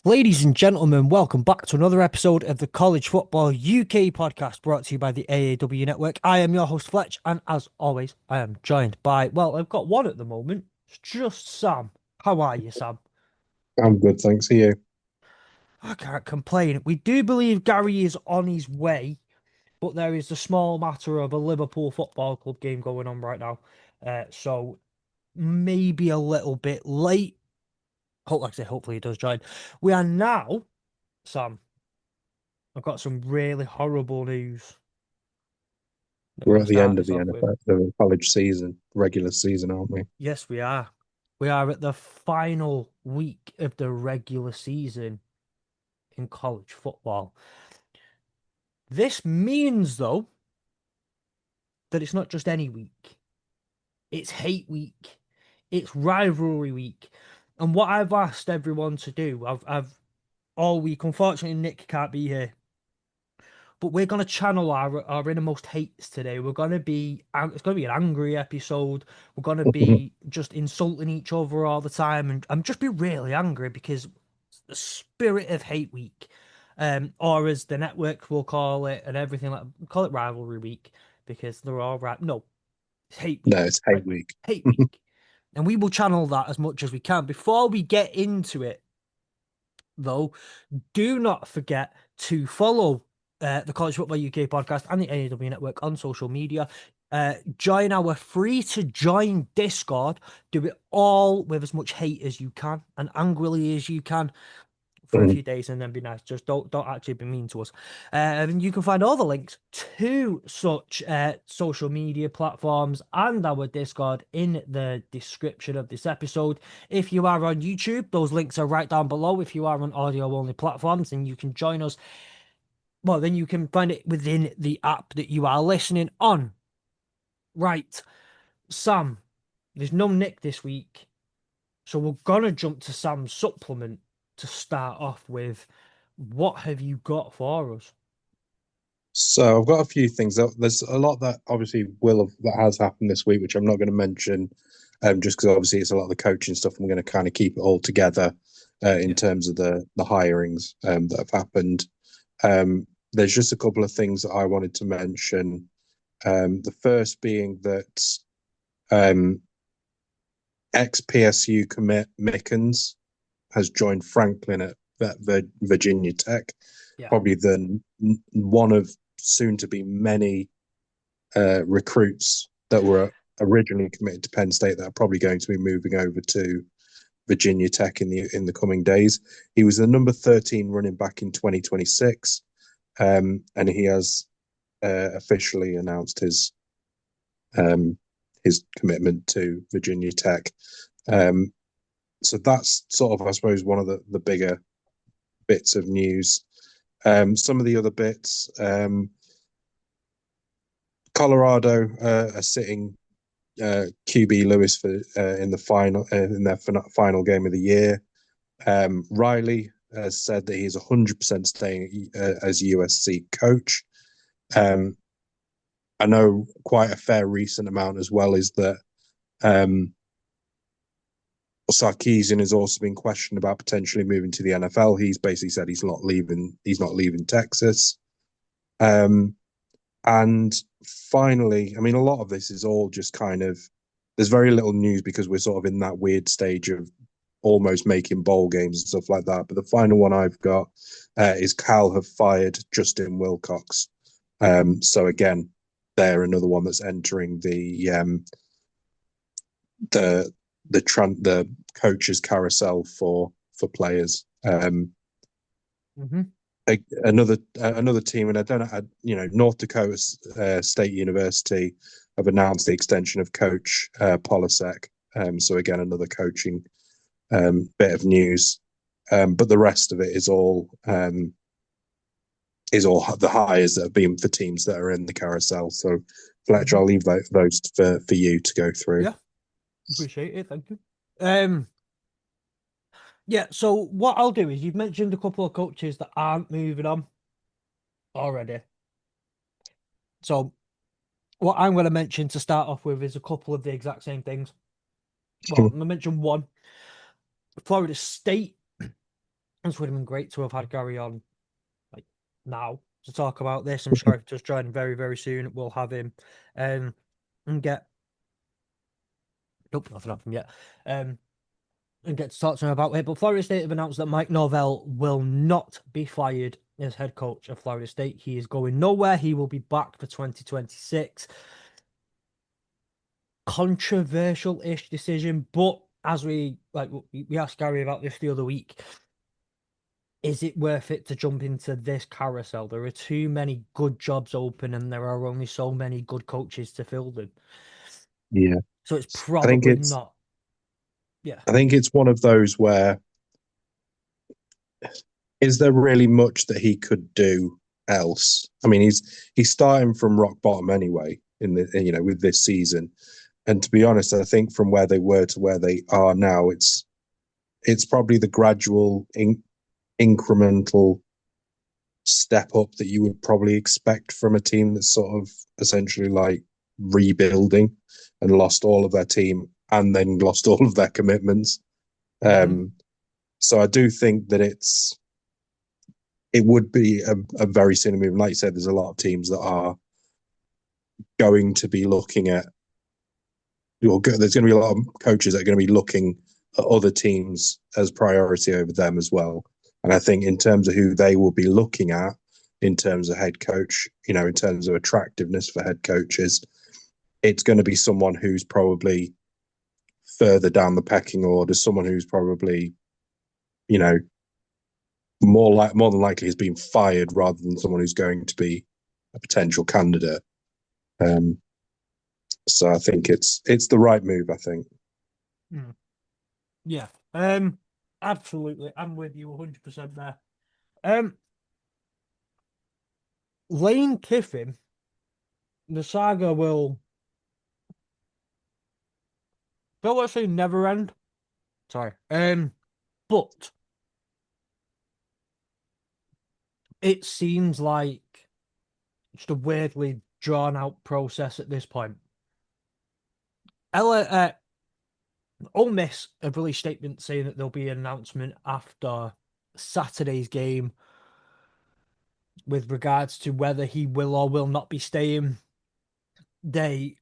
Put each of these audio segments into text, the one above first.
Ladies and gentlemen, welcome back to another episode of the College Football UK podcast brought to you by the AAW Network. I am your host, Fletch, and as always, I am joined by, well, I've got one at the moment. It's just Sam. How are you, Sam? I'm good, thanks. Are you? I can't complain. We do believe Gary is on his way, but there is the small matter of a Liverpool Football Club game going on right now. So maybe a little bit late. Like I say, hopefully he does join. We are now, Sam. I've got some really horrible news that we're We're going to at the start end of this the off with. NFL, the college season, regular season, aren't we? Yes, we are. We are at the final week of the regular season in college football. This means, though, that it's not just any week. It's hate week. It's rivalry week. And what I've asked everyone to do, I've all week. Unfortunately, Nick can't be here. But we're gonna channel our innermost hates today. It's gonna be an angry episode. We're gonna be just insulting each other all the time, and I'm just be really angry because it's the spirit of hate week, or as the network will call it, and everything like call it rivalry week because they're all right. No, it's hate No, week, it's hate right? week. Hate week, and we will channel that as much as we can. Before we get into it, though, do not forget to follow the College Football UK podcast and the AEW Network on social media. Join our free to join Discord. Do it all with as much hate as you can and angrily as you can for a Mhm. few days, and then be nice. Just don't actually be mean to us. And you can find all the links to such social media platforms and our Discord in the description of this episode. If you are on YouTube, those links are right down below. If you are on audio only platforms, then you can join us. Well, then you can find it within the app that you are listening on. Right, Sam. There's no Nick this week. So we're gonna jump to Sam's supplement to start off with. What have you got for us? So I've got a few things. There's a lot that obviously that has happened this week, which I'm not going to mention, just because obviously it's a lot of the coaching stuff. And we're going to kind of keep it all together in Yeah. terms of the hirings that have happened. There's just a couple of things that I wanted to mention. The first being that um, ex PSU commit Mickens has joined Franklin at Virginia Tech, Yeah. probably one of soon to be many recruits that were originally committed to Penn State that are probably going to be moving over to Virginia Tech in the coming days. He was the number 13 running back in 2026, and he has officially announced um, his commitment to Virginia Tech. Um, so that's sort of, I suppose, one of the bigger bits of news. Some of the other bits, Colorado are sitting QB Lewis for in the final in their final game of the year. Riley has said that he's 100% staying as USC coach. Um, I know quite a fair recent amount as well is that um, Sarkisian has also been questioned about potentially moving to the NFL. He's basically said he's not leaving. He's not leaving Texas. Um, and finally, I mean, a lot of this is all just kind of there's very little news because we're sort of in that weird stage of almost making bowl games and stuff like that. But the final one I've got is Cal have fired Justin Wilcox. So again, they're another one that's entering the the coaches carousel for players. Mm-hmm. Another team, and I don't know, North Dakota State University have announced the extension of Coach Polasek. So again, another coaching bit of news, but the rest of it is all the hires that have been for teams that are in the carousel. So, Fletch, Mm-hmm. I'll leave those for you to go through. Yeah. Appreciate it. Thank you. Um, yeah, so what I'll do is you've mentioned a couple of coaches that aren't moving on already. So what I'm going to mention to start off with is a couple of the exact same things. Well, I'm going to mention one. Florida State This would have been great to have had Gary on like now to talk about this. I'm sure if just join very, very soon, we'll have him um and get nope, nothing off him yet. And get to talk to him about it. But Florida State have announced that Mike Norvell will not be fired as head coach of Florida State. He is going nowhere. He will be back for 2026. Controversial-ish decision, but as we asked Gary about this the other week, is it worth it to jump into this carousel? There are too many good jobs open, and there are only so many good coaches to fill them. Yeah, So it's I think probably it's not. Yeah. I think it's one of those where is there really much that he could do else? I mean, he's starting from rock bottom anyway in the with this season, and to be honest, I think from where they were to where they are now, it's probably the gradual incremental step up that you would probably expect from a team that's sort of essentially like rebuilding and lost all of their team and then lost all of their commitments. Mm-hmm. So I do think that it would be a very similar move. Like you said, there's a lot of teams that are going to be looking at. There's going to be a lot of coaches that are going to be looking at other teams as priority over them as well. And I think in terms of who they will be looking at, in terms of head coach, in terms of attractiveness for head coaches, it's going to be someone who's probably further down the pecking order, someone who's probably, more than likely has been fired rather than someone who's going to be a potential candidate. So I think it's the right move. I think. Mm. Yeah. Absolutely. I'm with you 100% there. Um, Lane Kiffin, the saga will, don't want to say never end. Sorry. But it seems like just a weirdly drawn out process at this point. Ole Miss have released statements saying that there'll be an announcement after Saturday's game with regards to whether he will or will not be staying. They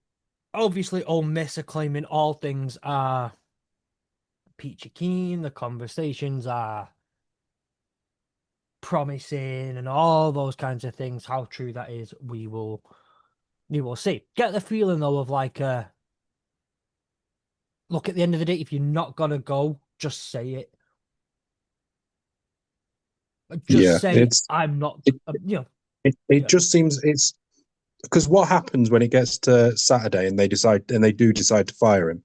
obviously Ole Miss are claiming all things are peachy keen, the conversations are promising, and all those kinds of things. How true that is, we will see. Get the feeling though of like look, at the end of the day, if you're not gonna go, just say it. Just Yeah, say I'm not. it it Yeah, just seems it's because what happens when it gets to Saturday and they do decide to fire him,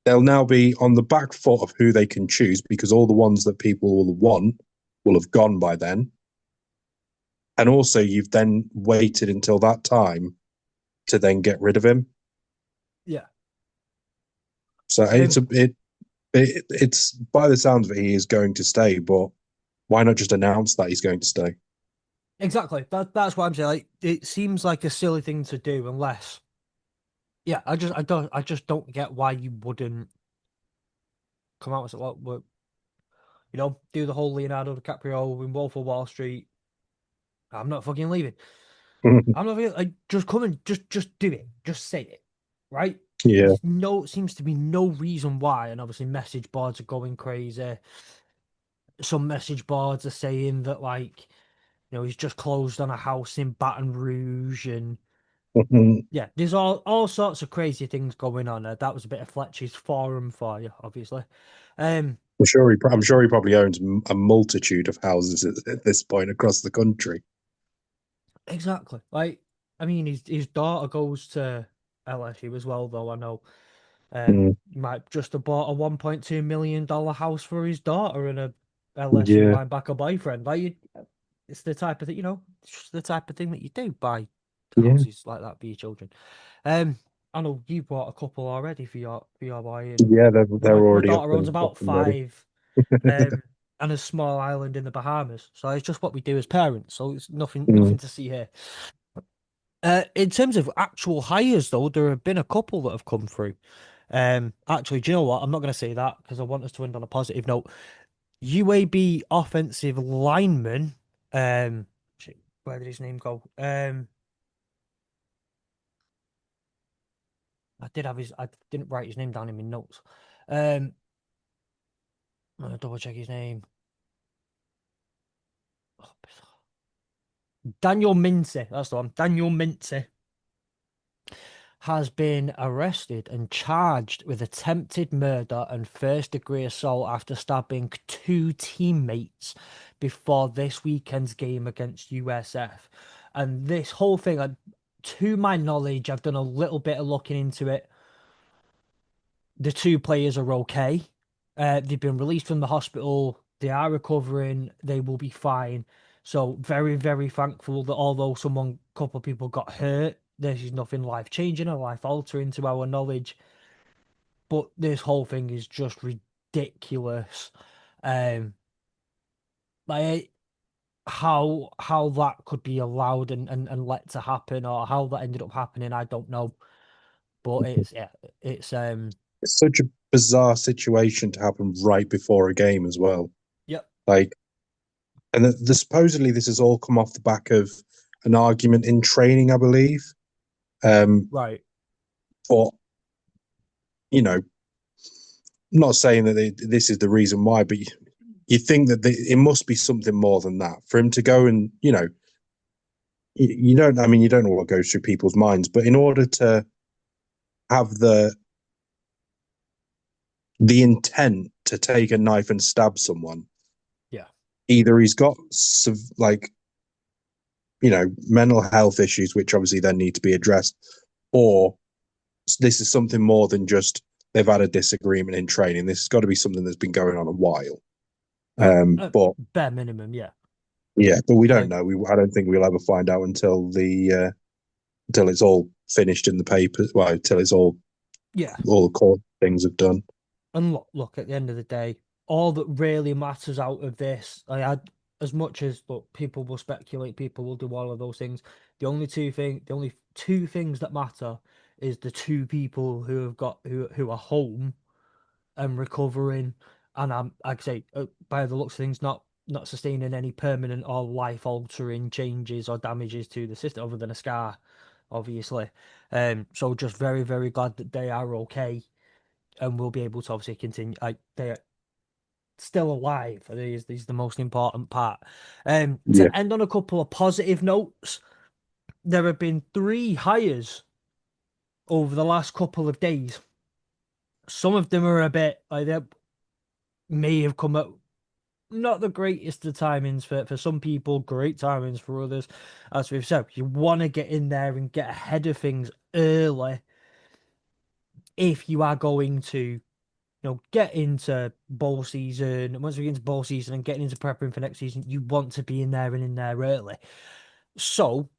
they'll now be on the back foot of who they can choose because all the ones that people will want will have gone by then. And also, you've then waited until that time to then get rid of him. yeah. So it's by the sounds of it, he is going to stay. But why not just announce that he's going to stay? Exactly. That's what I'm saying. Like, it seems like a silly thing to do, unless, yeah. I just don't get why you wouldn't come out and say, well, do the whole Leonardo DiCaprio in Wolf of Wall Street. I'm not fucking leaving. I'm not really, like, just come and just do it. Just say it, right? Yeah. Seems to be no reason why, and obviously message boards are going crazy. Some message boards are saying that like, he's just closed on a house in Baton Rouge, and yeah, there's all sorts of crazy things going on. That was a bit of Fletch's forum for you, obviously. Um, I'm sure he probably owns a multitude of houses at this point across the country. exactly. Like, I mean, his daughter goes to LSU as well, though I know. Mm, He might just have bought a $1.2 million house for his daughter and a LSU yeah, linebacker boyfriend. It's the type of thing, it's just the type of thing that you do, buy yeah, houses like that for your children. Um, I know you bought a couple already for your boy, and yeah. They're my already daughter owns up about and ready. five, and a small island in the Bahamas. So it's just what we do as parents. So it's nothing Mm, to see here. In terms of actual hires, though, there have been a couple that have come through. Actually, do you know what? I'm not going to say that because I want us to end on a positive note. UAB offensive lineman. Shit, where did his name go? I didn't write his name down in my notes. Um, I'm gonna double check his name. Oh, Daniel Mincy, that's the one. Daniel Mincy has been arrested and charged with attempted murder and first-degree assault after stabbing two teammates before this weekend's game against USF. And this whole thing, to my knowledge, I've done a little bit of looking into it. The two players are okay. They've been released from the hospital. They are recovering. They will be fine. So very, very thankful that although couple of people got hurt, this is nothing life changing or life altering to our knowledge. But this whole thing is just ridiculous. Um, like how that could be allowed and let to happen, or how that ended up happening, I don't know. But it's yeah, it's It's such a bizarre situation to happen right before a game as well. yep, Like, and supposedly this has all come off the back of an argument in training, I believe. Um, right, but you know, I'm not saying that this is the reason why, but you think that it must be something more than that for him to go and you don't. I mean, you don't know what goes through people's minds, but in order to have the intent to take a knife and stab someone, yeah. either he's got like mental health issues, which obviously then need to be addressed, or this is something more than just they've had a disagreement in training. This has got to be something that's been going on a while. But Bare minimum, yeah. yeah, but we don't Like, know. I don't think we'll ever find out until it's all finished in the papers. Well, until it's yeah. all the court things have done. And look, at the end of the day, all that really matters out of this, as much as look, people will speculate, people will do all of those things. The only two things that matter is the two people who have got who are home and recovering, and I'm like I say, by the looks of things, not sustaining any permanent or life altering changes or damages to the system other than a scar, obviously. So just very, very glad that they are okay and will be able to obviously continue. Like they're still alive. Is the most important part. Yeah. To end on a couple of positive notes, there have been three hires over the last couple of days. Some of them are a bit like they may have come at not the greatest of timings for some people, great timings for others. As we've said, you want to get in there and get ahead of things early if you are going to get into bowl season. Once we get into bowl season and getting into preparing for next season, you want to be in there and in there early. So,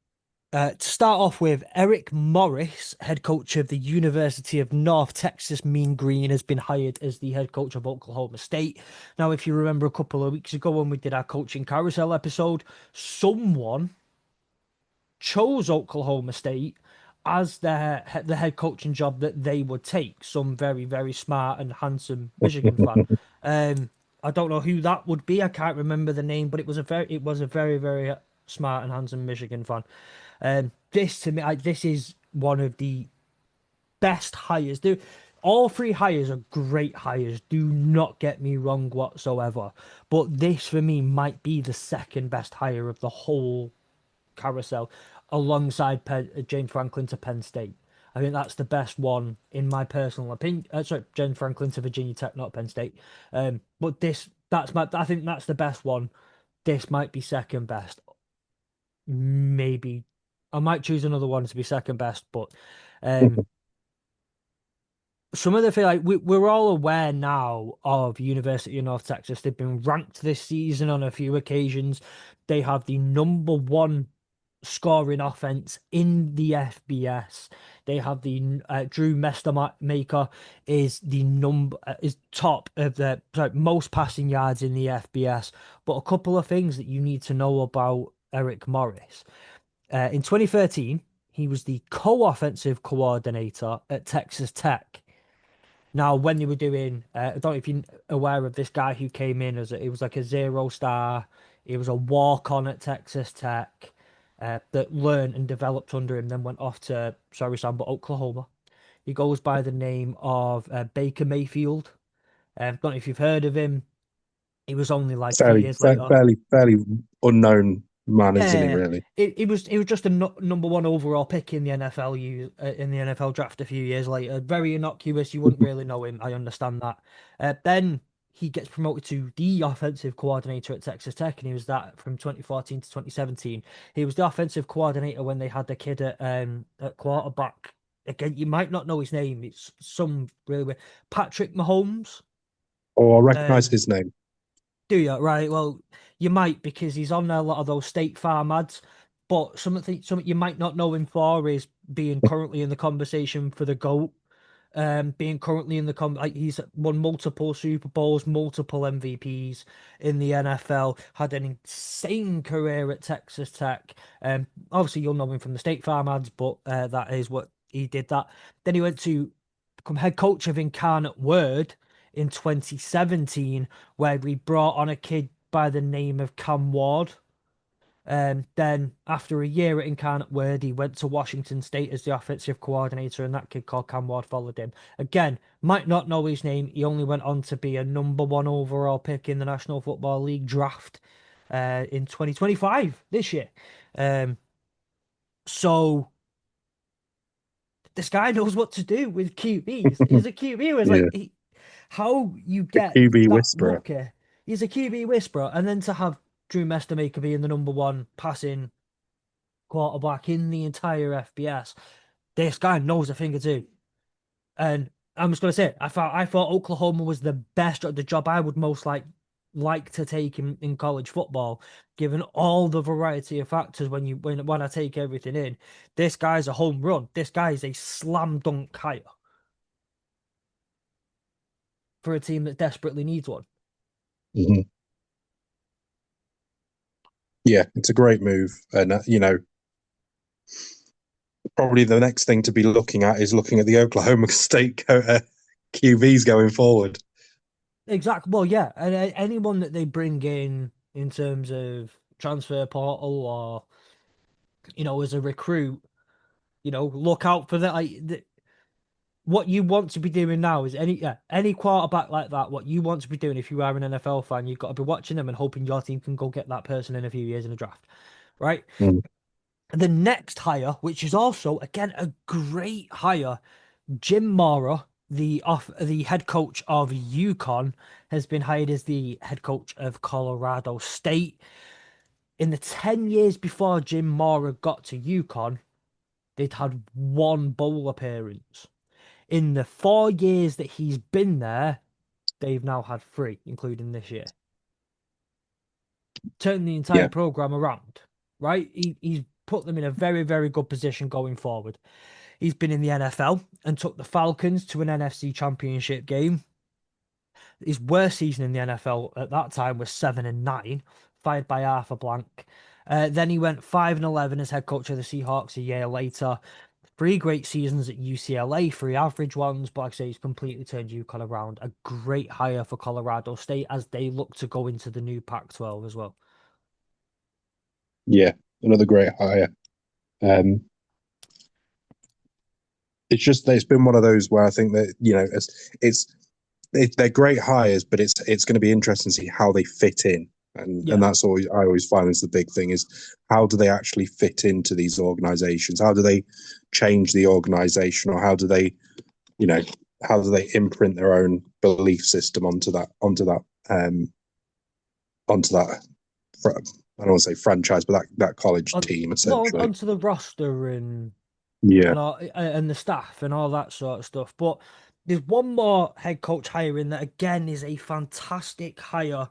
to start off with, Eric Morris, head coach of the University of North Texas Mean Green, has been hired as the head coach of Oklahoma State. Now, if you remember a couple of weeks ago when we did our coaching carousel episode, someone chose Oklahoma State as the head coaching job that they would take. Some very, very smart and handsome Michigan fan. I don't know who that would be. I can't remember the name, but it was a very, very smart and handsome Michigan fan. This to me, this is one of the best hires. All three hires are great hires. Do not get me wrong whatsoever. But this for me might be the second best hire of the whole carousel, alongside James Franklin to Penn State. I think that's the best one in my personal opinion. Sorry, James Franklin to Virginia Tech, not Penn State. But I think that's the best one. This might be second best. Maybe I might choose another one to be second best, but um, some of the thing like we're all aware now of University of North Texas. They've been ranked this season on a few occasions. They have the number one scoring offense in the FBS. They have the Drew Maker is top of the most passing yards in the FBS. But a couple of things that you need to know about Eric Morris. In 2013, he was the co-offensive coordinator at Texas Tech. Now, when they were doing, I don't know if you're aware of this guy who came in as he was like a 0 star. He was a walk-on at Texas Tech, that learned and developed under him, then went off to, sorry Sam, but Oklahoma. He goes by the name of Baker Mayfield. Don't know if you've heard of him. He was only like a few Fairly, years later. fairly unknown man, isn't he? Yeah, Really? it was just a no number one overall pick in the NFL in the NFL draft a few years later. Very innocuous. You wouldn't really know him. I understand that. Then he gets promoted to the offensive coordinator at Texas Tech, and he was that from 2014 to 2017. He was the offensive coordinator when they had the kid at quarterback. Again, you might not know his name. It's some really weird Patrick Mahomes. Or I recognise Um, his name. Do you? Right. Well, you might because he's on a lot of those State Farm ads. But something you might not know him for is being currently in the conversation for the GOAT. Being currently in the like he's won multiple Super Bowls, multiple MVPs in the NFL, had an insane career at Texas Tech. Obviously you'll know him from the State Farm ads, but that is what he did that. Then he went to become head coach of Incarnate Word in 2017, where we brought on a kid by the name of Cam Ward. Then after a year at Incarnate Word, he went to Washington State as the offensive coordinator, and that kid called Cam Ward followed him. Again, might not know his name. He only went on to be a number one overall pick in the National Football League draft in 2025 this year. Um, so this guy knows what to do with QBs. He's a QB who is Yeah, like how you the get QB that whisperer. lucky. He's a QB whisperer, and then to have Drew Mestamaker being the number one passing quarterback in the entire FBS, this guy knows a thing or two. And I'm just gonna say, I thought Oklahoma was the best at the job I would most like to take in college football, given all the variety of factors when I take everything in. This guy's a home run. This guy is a slam dunk hire for a team that desperately needs one. Hmm. Yeah, it's a great move, and probably the next thing to be looking at is looking at the Oklahoma State QBs going forward. Exactly. Well, yeah, and anyone that they bring in terms of transfer portal or as a recruit, look out for that. What you want to be doing now is any quarterback like that. What you want to be doing if you are an NFL fan, you've got to be watching them and hoping your team can go get that person in a few years in a draft, right? Mm. The next hire, which is also again a great hire, Jim Mora, the head coach of UConn, has been hired as the head coach of Colorado State. In the 10 years before Jim Mora got to UConn, they'd had one bowl appearance. In the 4 years that he's been there, they've now had three, including this year. Turned the entire Yeah, program around, right? He's put them in a very, very good position going forward. He's been in the NFL and took the Falcons to an NFC championship game. His worst season in the NFL at that time was 7-9, fired by Arthur Blank. Then he went 5-11 as head coach of the Seahawks a year later. Three great seasons at UCLA, three average ones, but like I say, he's completely turned UConn around. A great hire for Colorado State as they look to go into the new Pac-12 as well. yeah, another great hire. Um, it's been one of those where I think that they're great hires, but it's going to be interesting to see how they fit in, and Yeah. that's always I always find is the big thing is how do they actually fit into these organizations? How do they change the organization, or you know how do they imprint their own belief system um onto that I don't want to say franchise, but that college team Well, essentially. onto the roster Yeah, and the staff and all that sort of stuff. But there's one more head coach hiring that again is a fantastic hire.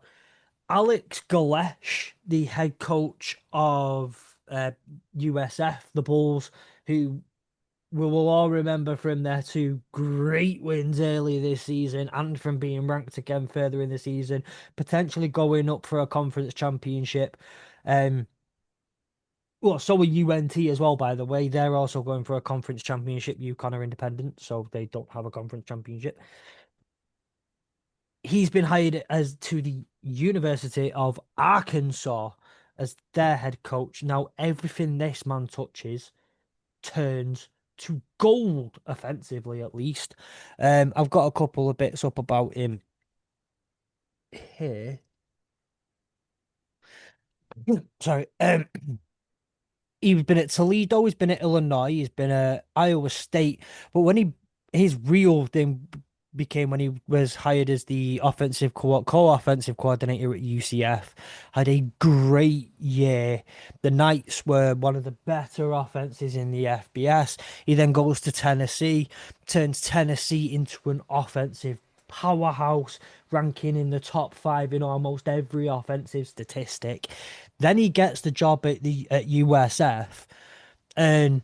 Alex Galesh, the head coach of USF, the Bulls, who we will all remember from their two great wins earlier this season and from being ranked again further in the season, potentially going up for a conference championship. Um, Well, so are UNT as well, by the way. They're also going for a conference championship. UConn are independent, so they don't have a conference championship. He's been hired as to the University of Arkansas as their head coach. Now, everything this man touches turns to gold, offensively at least. I've got a couple of bits up about him here. Sorry. He's been at Toledo, he's been at Illinois, he's been at Iowa State. But when his real thing became when he was hired as the co-offensive coordinator at UCF, had a great year. The Knights were one of the better offenses in the FBS. He then goes to Tennessee, turns Tennessee into an offensive powerhouse, ranking in the top five in almost every offensive statistic. Then he gets the job at USF, and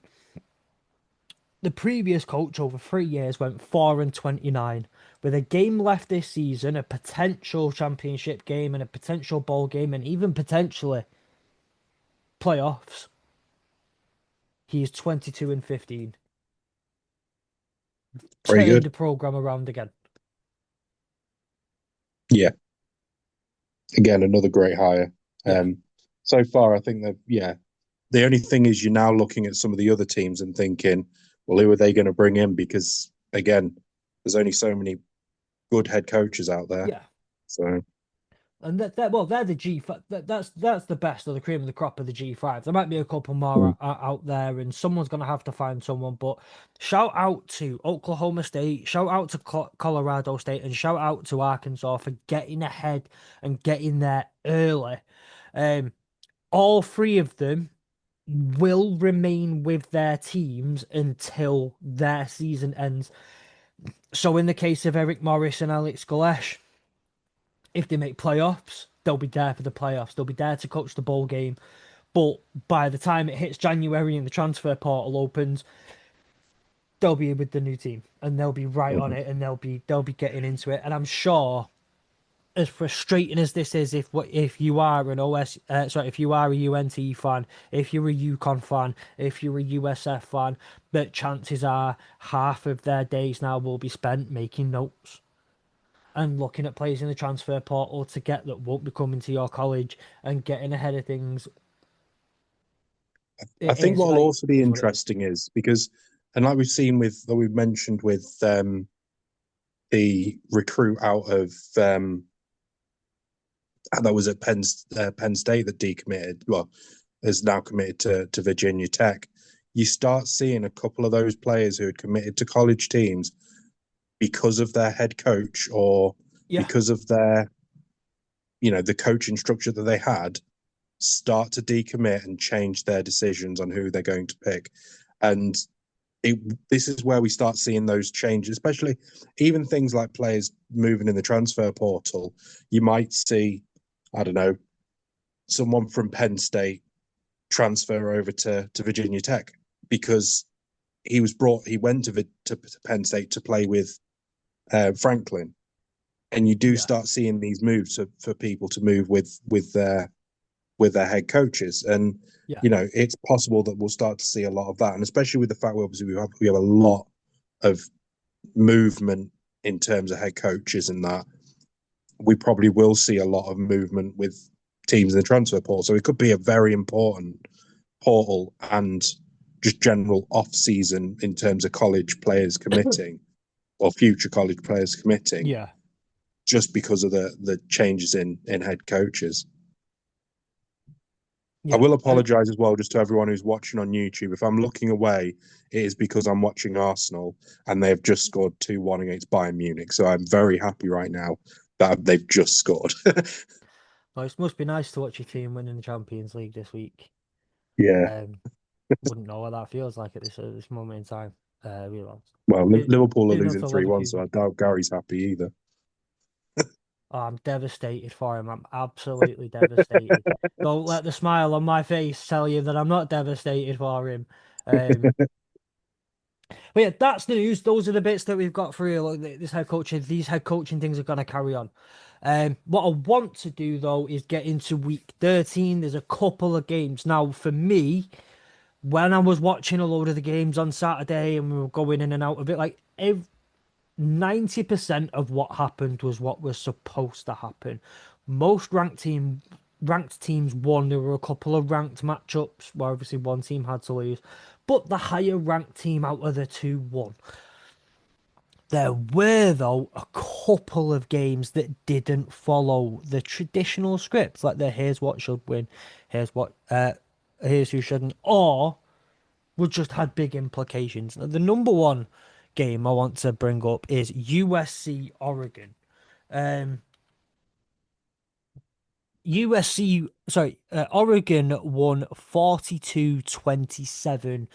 the previous coach over 3 years went 4-29. With a game left this season, a potential championship game and a potential bowl game, and even potentially playoffs, he's 22-15. Very Turned good. the program around again. Yeah. Again, another great hire. Yeah, So far, I think that, yeah, the only thing is you're now looking at some of the other teams and thinking, well, who are they going to bring in? Because, again, there's only so many good head coaches out there. yeah. So, And well, they're the G5. That's the best of the cream of the crop of the G5. There might be a couple more mm, out there, and someone's gonna have to find someone. But shout out to Oklahoma State, shout out to Colorado State, and shout out to Arkansas for getting ahead and getting there early. Um, all three of them will remain with their teams until their season ends. So in the case of Eric Morris and Alex Galesh, if they make playoffs, they'll be there for the playoffs. They'll be there to coach the bowl game. But by the time it hits January and the transfer portal opens, they'll be with the new team and they'll be right on mhm. it and they'll be getting into it. And I'm sure, as frustrating as this is, if you are an if you are a UNT fan, if you're a UConn fan, if you're a USF fan, that chances are half of their days now will be spent making notes and looking at players in the transfer portal to get that won't be coming to your college and getting ahead of things. I It think is what'll like also it be is what it is. interesting is because, and like we've seen with, that we've mentioned with the recruit out of that was at Penn State that decommitted. Well, is now committed to Virginia Tech. You start seeing a couple of those players who had committed to college teams because of their head coach or Yeah, because of their, the coaching structure that they had, start to decommit and change their decisions on who they're going to pick. And it, this is where we start seeing those changes, especially even things like players moving in the transfer portal. You might see, I don't know, someone from Penn State transfer over to Virginia Tech because he went to Penn State to play with Franklin, and you do yeah, start seeing these moves for people to move with their head coaches, and yeah, it's possible that we'll start to see a lot of that, and especially with the fact obviously we have a lot of movement in terms of head coaches, and that we probably will see a lot of movement with teams in the transfer portal. So it could be a very important portal and just general off season in terms of college players committing or future college players committing, yeah, just because of the changes in head coaches. I yeah. will And apologise as well, just to everyone who's watching on YouTube. If I'm looking away, it is because I'm watching Arsenal and they have just scored 2-1 against Bayern Munich. So I'm very happy right now that they've just scored. well, it must be nice to watch your team winning the Champions League this week. Yeah. Um, wouldn't know what that feels like at this moment in time. Realize. Well, Liverpool are Being losing for 3-1, so Leverkusen. I doubt Gary's happy either. Oh, I'm devastated for him. I'm absolutely devastated. Don't let the smile on my face tell you that I'm not devastated for him. Um, but yeah, that's the news. Those are the bits that we've got through. Look, these head coaching things are going to carry on. What I want to do though is get into week 13. There's a couple of games. Now, for me, when I was watching a load of the games on Saturday and we were going in and out of it, like 90% of what happened was what was supposed to happen. Most ranked teams won. There were a couple of ranked matchups where obviously one team had to lose, but the higher ranked team out of the two won. There were, though, a couple of games that didn't follow the traditional scripts, like the here's what should win, here's what here's who shouldn't, or would just had big implications. Now, the number one game I want to bring up is USC Oregon. Um, Oregon won 42-27.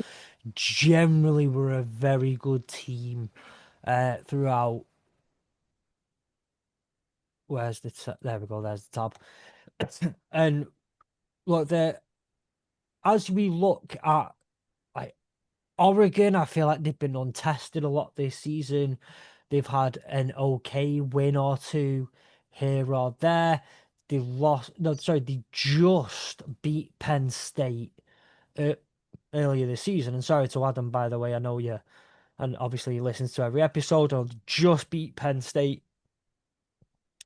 Generally, were a very good team throughout. There we go, there's the tab. And look, as we look at like Oregon, I feel like they've been untested a lot this season. They've had an okay win or two here or there. They lost, no, sorry, they just beat Penn State uh, earlier this season. And sorry to Adam, by the way, I know you, and obviously he listens to every episode. Or just beat Penn State.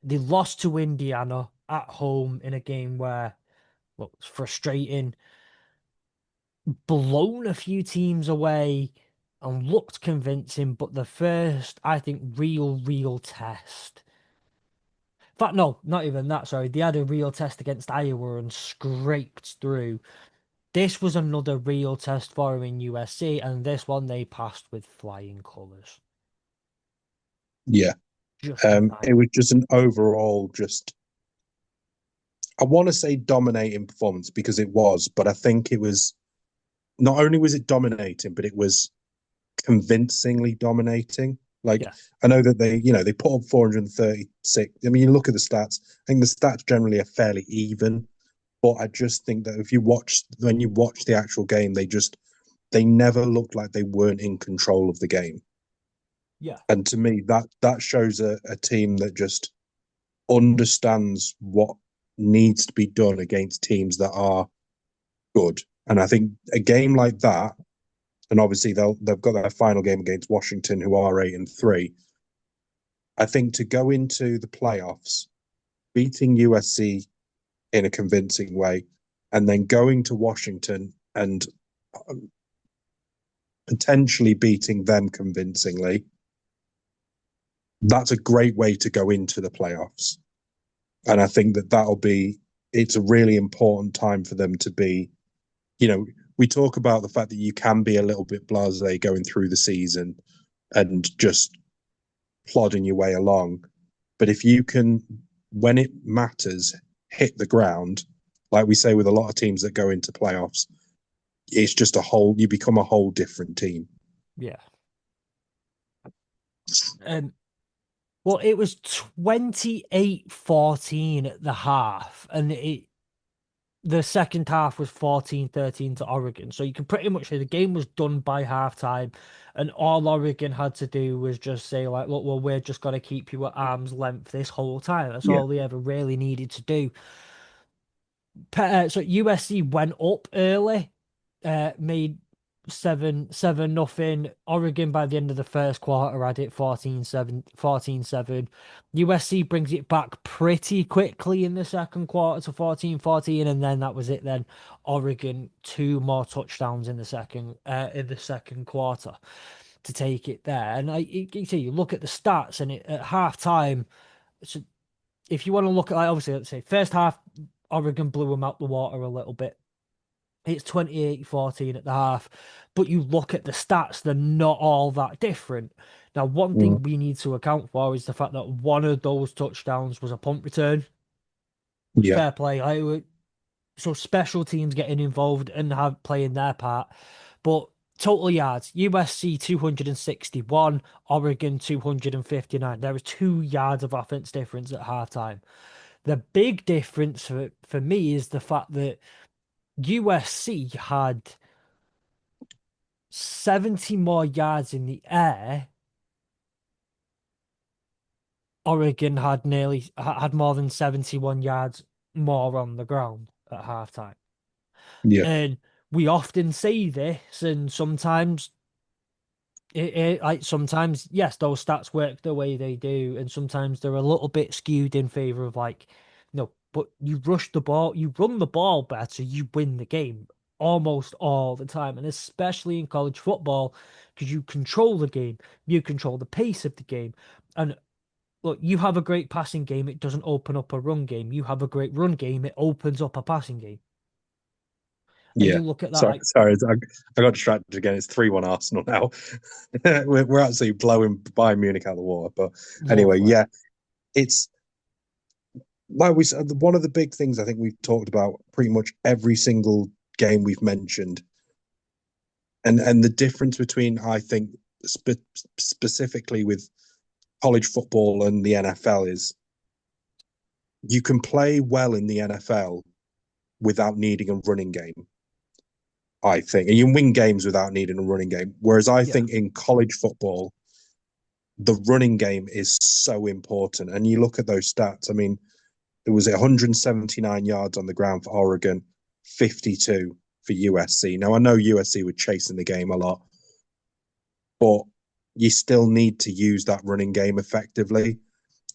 They lost to Indiana at home in a game where, well, it's frustrating. Blown a few teams away and looked convincing, but the first, I think, real test. In fact, no, not even that. Sorry, they had a real test against Iowa and scraped through. This was another real test for him in USC, and this one they passed with flying colours. Yeah. Just It was just an overall, just I want to say dominating performance because it was, but I think it was not only was it dominating, but it was convincingly dominating. Like yeah, I know that they put up 436. I mean, you look at the stats. I think the stats generally are fairly even, but I just think that if you watch when you watch the actual game, they never looked like they weren't in control of the game. yeah, And to me, that shows a team that just understands what needs to be done against teams that are good. And I think a game like that, and obviously they've got their final game against Washington, who are 8-3. I think to go into the playoffs, beating USC in a convincing way, and then going to Washington and potentially beating them convincingly, that's a great way to go into the playoffs. And I think it's a really important time for them to be, we talk about the fact that you can be a little bit blasé going through the season and just plodding your way along. But if you can, when it matters, hit the ground, like we say with a lot of teams that go into playoffs, it's just you become a whole different team. yeah. Um, well, it was 28-14 at the half, and the second half was 14-13 to Oregon. So you can pretty much say the game was done by halftime, and all Oregon had to do was just say, like, look, well, we're just going to keep you at arm's length this whole time. That's Yeah, all they ever really needed to do. So USC went up early, made 7-0. Oregon by the end of the first quarter had it 14-7. USC brings it back pretty quickly in the second quarter to 14-14, and then that was it. Then Oregon two more touchdowns in the second quarter to take it there. And you see, you look at the stats, and at halftime, so if you want to look at, like, obviously, let's say first half, Oregon blew them out the water a little bit. It's 28-14 at the half, but you look at the stats, they're not all that different. Now, one mm, thing we need to account for is the fact that one of those touchdowns was a punt return, which yeah, fair play. So special teams getting involved and have playing their part. But total yards, USC 261, Oregon 259. There was 2 yards of offense difference at halftime. The big difference for me is the fact that USC had 70 more yards in the air. Oregon had more than 71 yards more on the ground at halftime. Yeah, And we often say this, and sometimes like sometimes, yes, those stats work the way they do, and sometimes they're a little bit skewed in favor of like, no, but you rush the ball, you run the ball better, you win the game almost all the time, and especially in college football, because you control the game, you control the pace of the game, and look, you have a great passing game, it doesn't open up a run game. You have a great run game, it opens up a passing game. And yeah. you look at that Sorry, like, sorry, I got distracted again. It's 3-1 Arsenal now. We're actually blowing Bayern Munich out of the water. But anyway, lovely. yeah, it's like we said. One of the big things I think we've talked about pretty much every single game we've mentioned, and the difference between I think specifically with college football and the NFL is you can play well in the NFL without needing a running game. I think, and you can win games without needing a running game. Whereas I Yeah, think in college football, the running game is so important. And you look at those stats. I mean, it was 179 yards on the ground for Oregon, 52 for USC. Now I know USC were chasing the game a lot, but you still need to use that running game effectively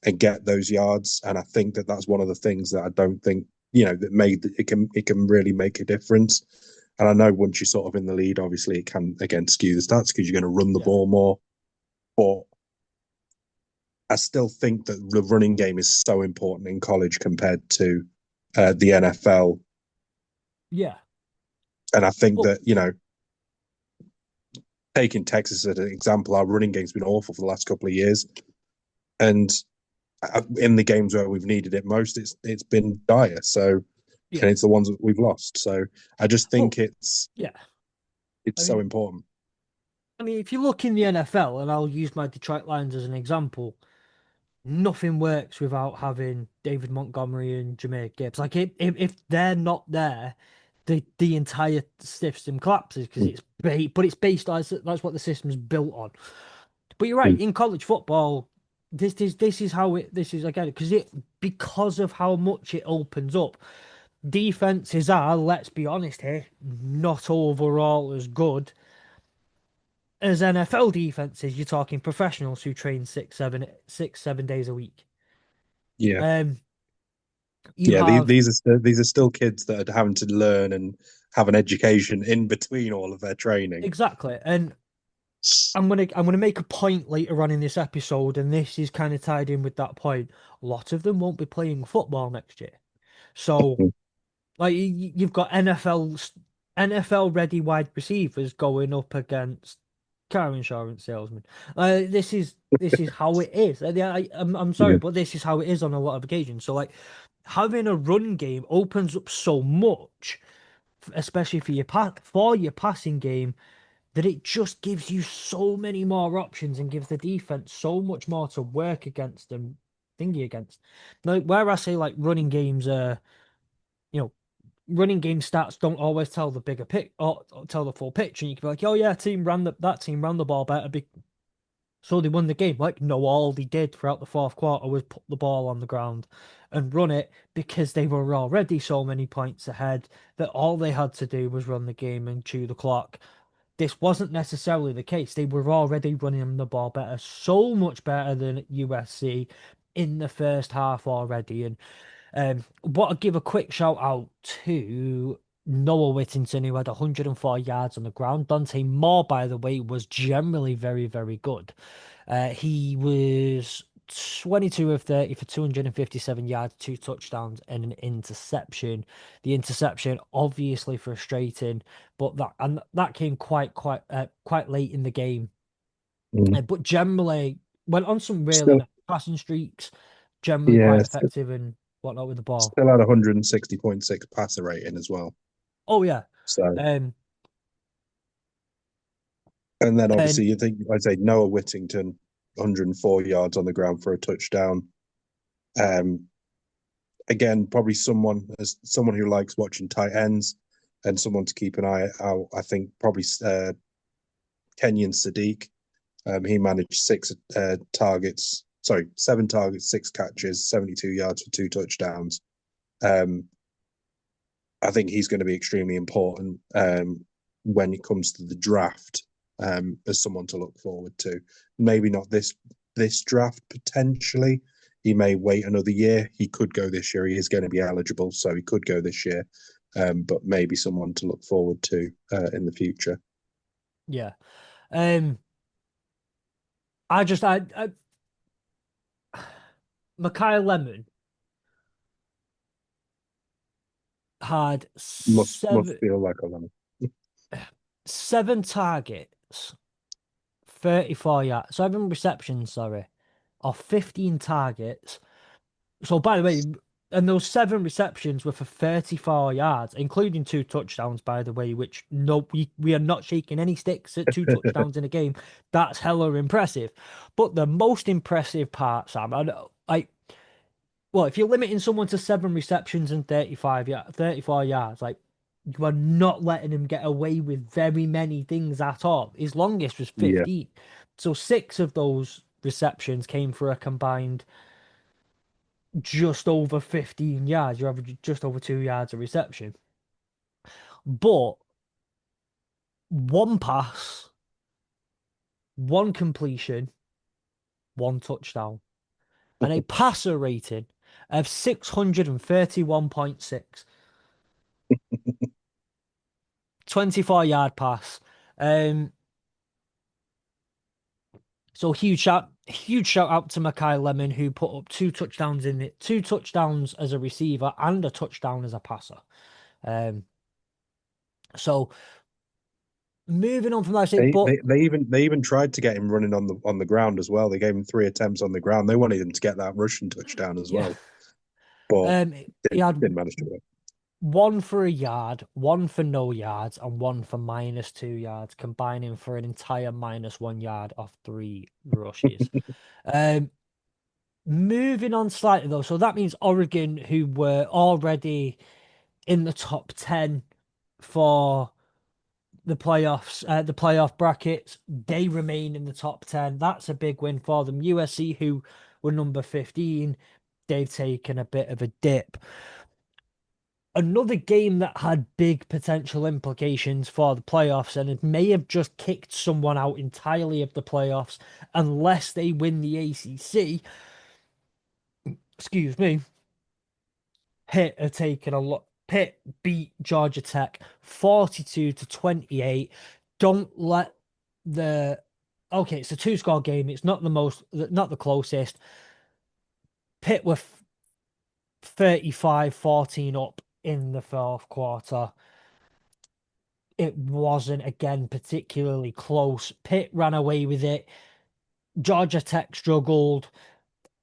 and get those yards. And I think that that's one of the things that I don't think that made it can really make a difference. And I know once you're sort of in the lead, obviously it can again skew the stats because you're going to run the yeah, ball more. But I still think that the running game is so important in college compared to the NFL. yeah. And I think Well, that taking Texas as an example, our running game's been awful for the last couple of years, and in the games where we've needed it most, it's been dire. So, and yeah. it's the ones that we've lost. So, I just Well, think it's yeah. it's I so mean, important. if you look in the NFL, and I'll use my Detroit Lions as an example, nothing works without having David Montgomery and Jameer Gibbs. Like, if they're not there, the entire system collapses because but it's based on that's what the system's built on. But you're right, Mm. in college football, this is how this is again because of how much it opens up. Defenses are, let's be honest here, not overall as good as NFL defenses. You're talking professionals who train 6, 7 days a week. Yeah, Um, you yeah. have These are still kids that are having to learn and have an education in between all of their training. exactly, and I'm gonna make a point later on in this episode, and this is kind of tied in with that point. A lot of them won't be playing football next year, so Mm. like you've got NFL ready wide receivers going up against car insurance salesmen. This is how it is. I'm sorry, Yeah, but this is how it is on a lot of occasions. So like having a run game opens up so much, especially for your passing game, that it just gives you so many more options and gives the defense so much more to work against and thingy against. Now, where I say like running games you know running game stats don't always tell the bigger pick or tell the full picture. And you can be like, oh yeah, that team ran the ball better, so they won the game. Like, no, all they did throughout the fourth quarter was put the ball on the ground and run it because they were already so many points ahead that all they had to do was run the game and chew the clock. This wasn't necessarily the case. They were already running the ball better, so much better than USC in the first half already. And what I'd give a quick shout out to Noah Whittington, who had 104 yards on the ground. Dante Moore, by the way, was generally very, very good. He was 22 of 30 for 257 yards, two touchdowns, and an interception. The interception obviously frustrating, but that came quite late in the game. mm. But generally went on some really Still, nice passing streaks, generally yeah, quite effective and whatnot with the ball. still had 160.6 passer rating as well. Oh yeah. So, Um and then and obviously you think I'd say Noah Whittington, 104 yards on the ground for a touchdown. Um, Again, probably someone who likes watching tight ends and someone to keep an eye out. I think probably Kenyon Sadiq. He managed six targets sorry, 7 targets, 6 catches, 72 yards for 2 touchdowns. Um, I think he's going to be extremely important when it comes to the draft as someone to look forward to. Maybe not this draft potentially. He may wait another year. He could go this year. He is going to be eligible, so he could go this year. But maybe someone to look forward to in the future. Yeah. Um, I just I Mackay Lemon had Must feel like a lemon. seven targets, 34 yards, 7 receptions, sorry, of 15 targets. So by the way, and those 7 receptions were for 34 yards, including 2 touchdowns, by the way, which no, we are not shaking any sticks at 2 touchdowns in a game. That's hella impressive. But the most impressive part, Sam, I well, if you're limiting someone to 7 receptions and 34 yards, like you are not letting him get away with very many things at all. His longest was Yeah, 15. So 6 of those receptions came for a combined just over 15 yards. You're averaging just over 2 yards a reception. But one pass, one completion, one touchdown, and a passer rating of 631.6. 24-yard pass. Um, so huge shout out to Mackay Lemon who put up 2 touchdowns in it, 2 touchdowns as a receiver and a touchdown as a passer. Um, so moving on from that, they, but they they even tried to get him running on the ground as well. They gave him 3 attempts on the ground. They wanted him to get that rushing touchdown as yeah, well, but he had didn't manage to do it. one for a yard, one for no yards, and one for -2 yards, combining for an entire -1 yard off 3 rushes. Um, moving on slightly though, so that means Oregon, who were already in the top 10 for the playoff brackets, they remain in the top 10. That's a big win for them. USC, who were number 15, they've taken a bit of a dip. Another game that had big potential implications for the playoffs, and it may have just kicked someone out entirely of the playoffs unless they win the ACC. Excuse me. Pitt have taken a lot. Pitt beat Georgia Tech 42-28. Don't let the okay, it's a two-score game. It's not the closest. Pitt were 35-14 up in the fourth quarter. It wasn't again particularly close. Pitt ran away with it. Georgia Tech struggled.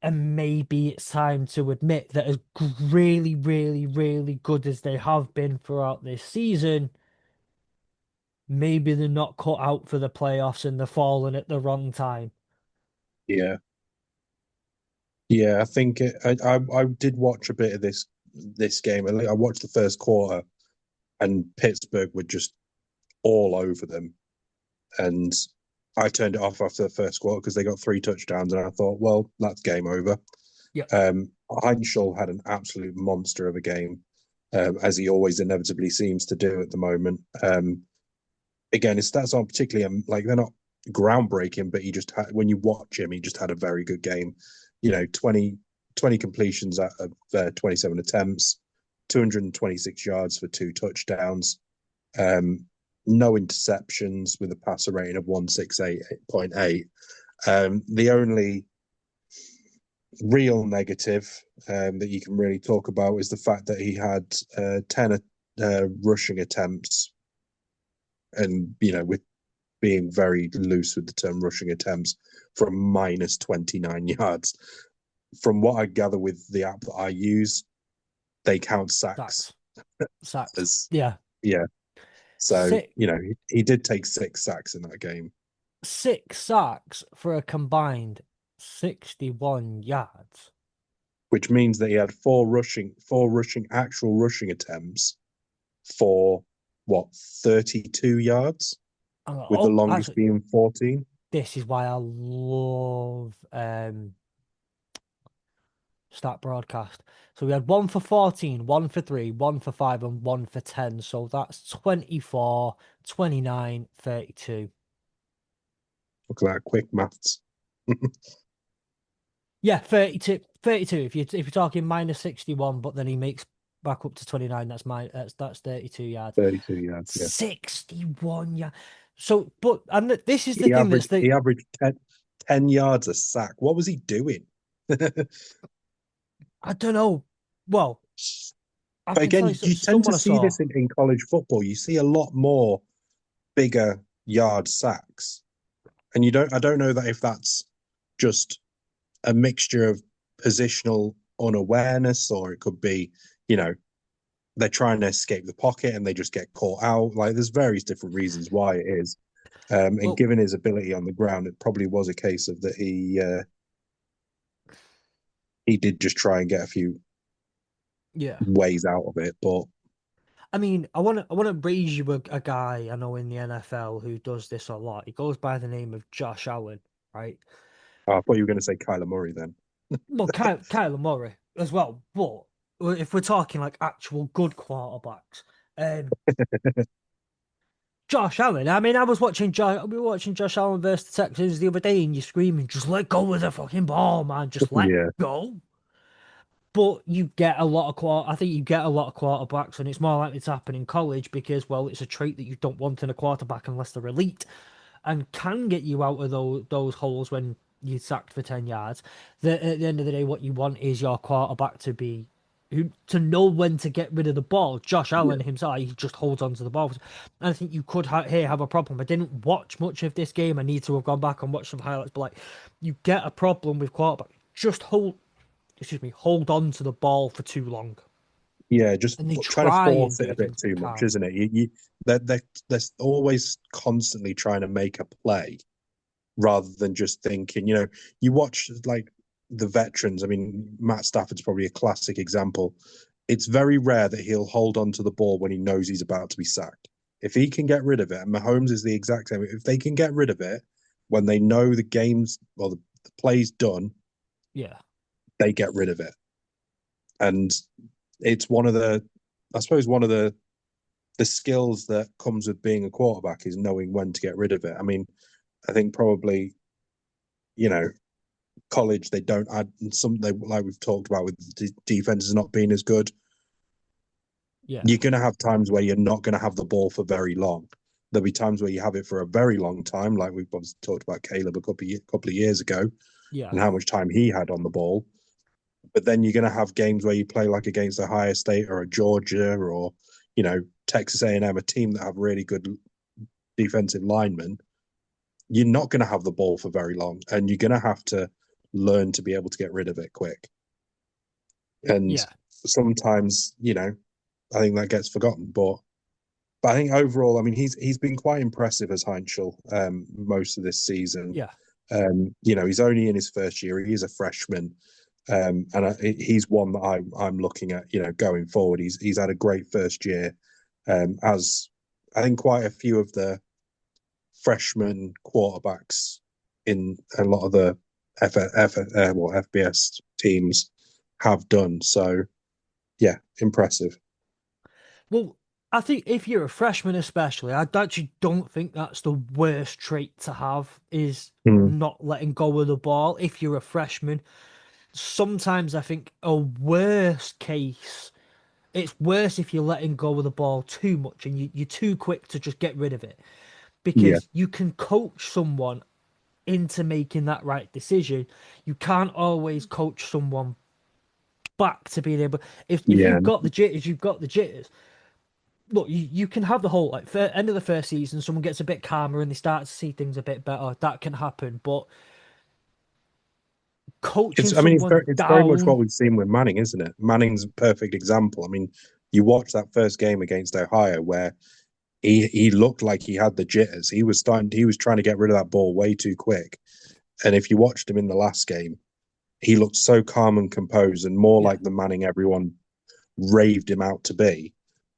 And maybe it's time to admit that as really, really, really good as they have been throughout this season, maybe they're not cut out for the playoffs and they're falling at the wrong time. Yeah, yeah. I think I did watch a bit of this game. I watched the first quarter, and Pittsburgh were just all over them. And I turned it off after the first quarter because they got 3 touchdowns, and I thought, well, that's game over. Yep. Heinschel had an absolute monster of a game, as he always inevitably seems to do at the moment. Again, his stats aren't particularly like they're not groundbreaking, but he just had, when you watch him, he just had a very good game. 20 completions out of 27 attempts, 226 yards for 2 touchdowns, no interceptions with a passer rating of 168.8. The only real negative that you can really talk about is the fact that he had 10 rushing attempts, and with being very loose with the term rushing attempts, from -29 yards. From what I gather with the app that I use, they count sacks Sacks. Sacks. as, Yeah. yeah. So, Six, he did take 6 sacks in that game, 6 sacks for a combined 61 yards. which means that he had four rushing actual rushing attempts for what, 32 yards, with the Oh, longest actually, being 14. this is why I love Stat broadcast. So we had one for 14, one for 3, one for 5, and one for 10. So that's 24, 29, 32. Look at that quick maths. Yeah, 32. 32. If you're talking minus 61, but then he makes back up to 29, that's 32 yards. 32 yards, yeah. 61 yards. So, but and this is the He thing that's averaged the he averaged 10 yards a sack. What was he doing? I don't know. Well, I But can tell again, you you tend to someone I see saw. this in college football. You see a lot more bigger yard sacks. And I don't know that if that's just a mixture of positional unawareness, or it could be, you know, they're trying to escape the pocket and they just get caught out. Like there's various different reasons why it is. And Well, given his ability on the ground, it probably was a case of that he did just try and get a few yeah. ways out of it. But I mean, I want to raise you a guy I know in the NFL who does this a lot. He goes by the name of Josh Allen, right? I thought you were going to say Kyler Murray then. Well, Kyler Murray as well. But if we're talking like actual good quarterbacks, um, Josh Allen. I mean, we were watching Josh Allen versus the Texans the other day, and you're screaming, "Just let go of the fucking ball, man! Just let Yeah, go." But you get a lot of I think you get a lot of quarterbacks, and it's more likely to happen in college because, well, it's a trait that you don't want in a quarterback unless they're elite and can get you out of those holes when you're sacked for 10 yards. At the end of the day, what you want is your quarterback to know when to get rid of the ball. Josh yeah, Allen himself, he just holds on to the ball. And I think you could have a problem. I didn't watch much of this game. I need to have gone back and watched some highlights, but like you get a problem with quarterback. Just hold on to the ball for too long. yeah. Just And they trying to try and force it do a bit things but too much, can't. isn't it? They're always constantly trying to make a play rather than just thinking. You watch like the veterans. I mean, Matt Stafford's probably a classic example. It's very rare that he'll hold on to the ball when he knows he's about to be sacked. If he can get rid of it, and Mahomes is the exact same. If they can get rid of it when they know the game's or the play's done, Yeah. they get rid of it. And it's I suppose, one of the skills that comes with being a quarterback is knowing when to get rid of it. I mean, I think probably, you know, college they don't add some they like we've talked about with defenses not being as good. Yeah. You're going to have times where you're not going to have the ball for very long. There'll be times where you have it for a very long time, like we've obviously talked about Caleb a couple of years ago Yeah. and how much time he had on the ball. But then you're going to have games where you play like against Ohio State or a Georgia or Texas A&M, a team that have really good defensive linemen. You're not going to have the ball for very long, and you're going to have to learn to be able to get rid of it quick. And Yeah. sometimes, I think that gets forgotten. But I think overall, I mean, he's been quite impressive as Heinzel most of this season. Yeah. He's only in his first year. He is a freshman, and he's one that I'm looking at. Going forward, he's had a great first year, as I think quite a few of the freshman quarterbacks in a lot of the FBS teams have done. So yeah, impressive. Well, I think if you're a freshman, especially, I actually don't think that's the worst trait to have is Mm, not letting go of the ball. If you're a freshman, sometimes I think a worst case, it's worse if you're letting go of the ball too much and you're too quick to just get rid of it yeah, because you can coach someone into making that right decision. You can't always coach someone back to being able. If yeah. you've got the jitters, you've got the jitters. Look, you can have the whole end of the first season, someone gets a bit calmer and they start to see things a bit better. That can happen, but coaching It's I mean someone it's very much what down, we've seen with Manning, isn't it? Manning's a perfect example. I mean, you watch that first game against Ohio where he looked like he had the jitters. He was trying to get rid of that ball way too quick. And if you watched him in the last game, he looked so calm and composed and more yeah, like the Manning everyone raved him out to be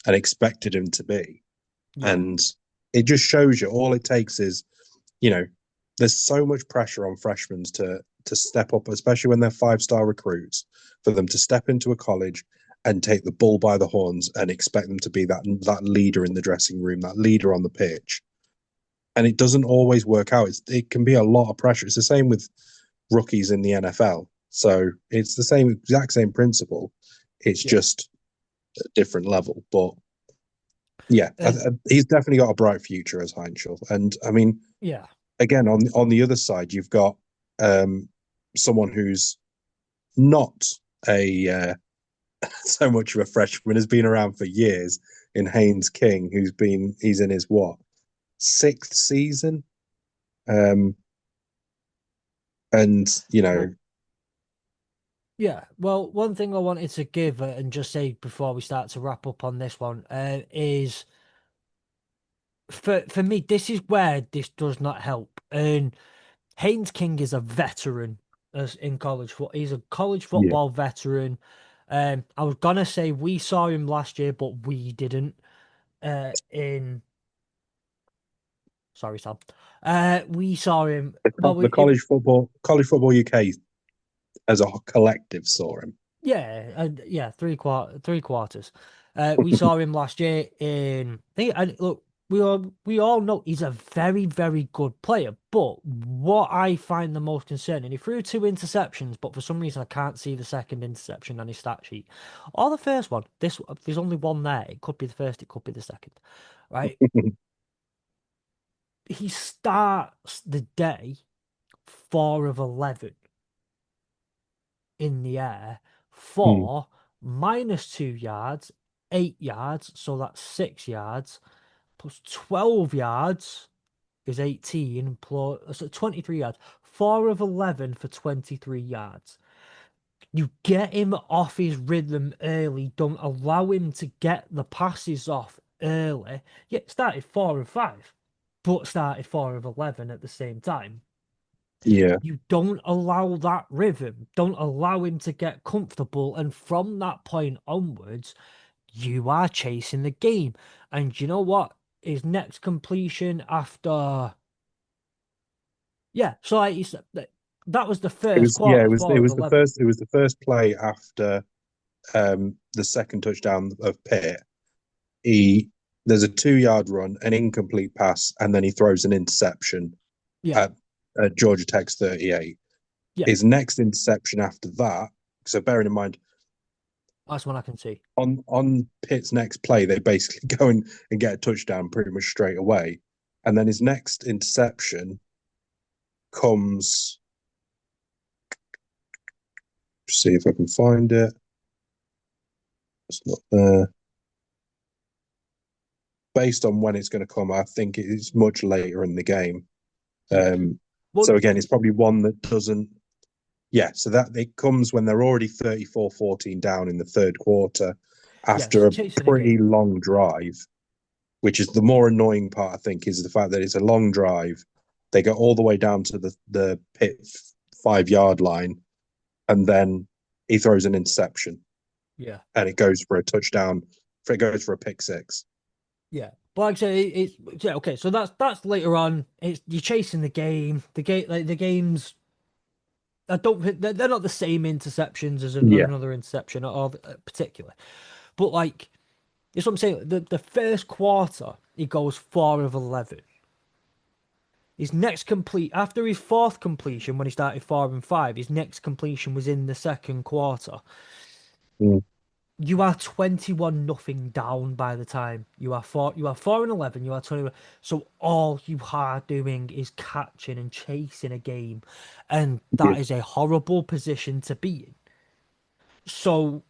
and expected him to be. yeah, And it just shows you all it takes is, you know, there's so much pressure on freshmen to step up, especially when they're 5-star recruits, for them to step into a college and take the bull by the horns and expect them to be that leader in the dressing room, that leader on the pitch. And it doesn't always work out. It can be a lot of pressure. It's the same with rookies in the NFL. So it's the exact same principle. It's Yeah. just a different level. But yeah, And he's definitely got a bright future as Heinzel. And I mean, yeah. again, on the other side, you've got someone who's not a so much of a freshman, has been around for years in Haynes King, he's in his what, sixth season, and Well, yeah. Well, one thing I wanted to give and just say before we start to wrap up on this one is for me, this is where this does not help. And Haynes King is a veteran as in college football. He's a college yeah, football veteran. I was gonna say we saw him last year, but we didn't. In Sorry, Sam. We saw him. Well, the college football UK as a collective saw him. yeah, three quarters. We saw him last year in. And look, we all know he's a very very good player. But what I find the most concerning, he threw two interceptions, but for some reason I can't see the second interception on his stat sheet, or the first one. There's only one there. It could be the first. It could be the second. Right? He starts the day 4 of 11 in the air Mm, for -2 yards, 8 yards, so that's 6 yards, plus 12 yards is 18, plus so 23 yards. 4 of 11 for 23 yards. You get him off his rhythm early, don't allow him to get the passes off early. Yeah, started 4 of 5, but started 4 of 11 at the same time. yeah, You don't allow that rhythm. Don't allow him to get comfortable. And from that point onwards, you are chasing the game. And you know what? His next completion after. Yeah, so like you said, that was the first it quarter, was four of 11. it was the first play after the second touchdown of Pitt. He There's a 2-yard run, an incomplete pass, and then he throws an interception Yeah, at, Georgia Tech's 38. yeah, His next interception after that, so bearing in mind, that's one I can see. on Pitt's next play, they basically go in and get a touchdown pretty much straight away. And then his next interception comes, see if I can find it. It's not there. Based on when it's going to come, I think it's much later in the game. Yeah. So Well, again, it's probably one that doesn't. Yeah, so that it comes when they're already 34-14 down in the third quarter yes, after a chasing a pretty game. long drive, which is the more annoying part, I think, is the fact that it's a long drive. They go all the way down to the Pitt 5-yard line, and then he throws an interception, Yeah. and it goes for a touchdown. It goes for a pick six. Yeah. But like I say, it's yeah, okay. So that's later on. It's you're chasing the game. The game's I don't think they're not the same interceptions as Yeah. another interception or particularly. But like it's what I'm saying. The first quarter he goes 4 of 11. His next complete after his fourth completion when he started 4 and 5. His next completion was in the second quarter. Mm, You are 21 nothing down by the time you are 4 and 11. You are 21. So all you are doing is catching and chasing a game, and yeah. that is a horrible position to be in. So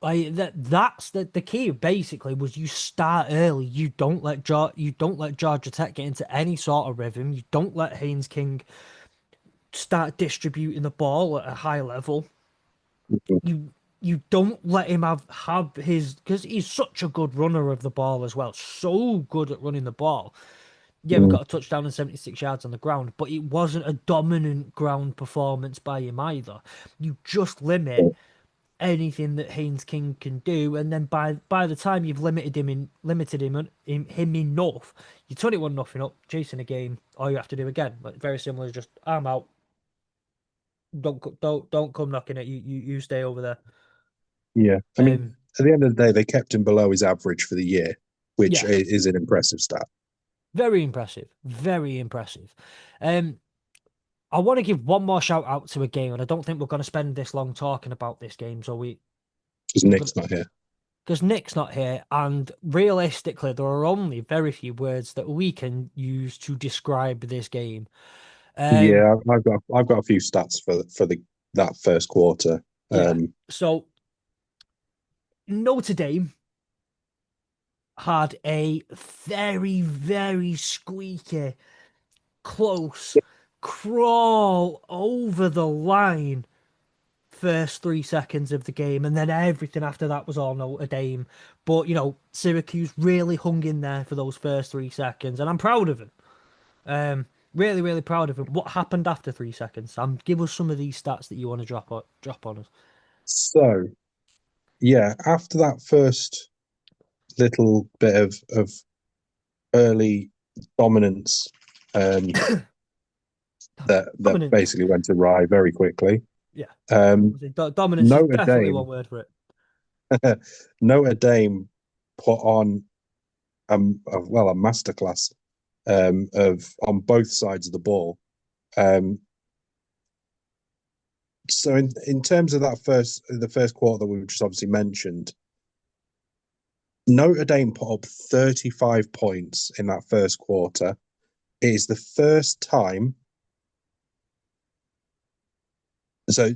that's the key basically was you start early. You don't let Georgia Tech get into any sort of rhythm. You don't let Haynes King start distributing the ball at a high level. Mhm. You don't let him have his because he's such a good runner of the ball as well. So good at running the ball. Yeah, we Mm. got a touchdown and 76 yards on the ground, but it wasn't a dominant ground performance by him either. You just limit anything that Haynes King can do, and then by the time you've limited him enough, you're 21 nothing up, chasing a game. All you have to do again, like very similar, is just I'm out. Don't come knocking it. You stay over there. Yeah, I mean, Um, at the end of the day, they kept him below his average for the year, which yeah, is an impressive stat. very impressive. Very impressive. Um, I want to give one more shout out to a game, and I don't think we're going to spend this long talking about this game. So Because we're going Nick's not here. because Nick's not here, and realistically, there are only very few words that we can use to describe this game. Um, Yeah, I've got a few stats for the that first quarter. yeah. Um, So Notre Dame had a very, very squeaky, close crawl over the line first 3 seconds of the game, and then everything after that was all Notre Dame. But Syracuse really hung in there for those first 3 seconds, and I'm proud of him. Really, really proud of him. What happened after 3 seconds? Sam, give us some of these stats that you want to drop on us. so yeah, after that first little bit of early dominance, um, that Dominance. basically went awry very quickly. Yeah, Um, dominance is Notre definitely one Dame, word for it. Notre Dame put on a masterclass of on both sides of the ball. Um, so in terms of the first quarter that we just obviously mentioned, Notre Dame put up 35 points in that first quarter. It is the first time. So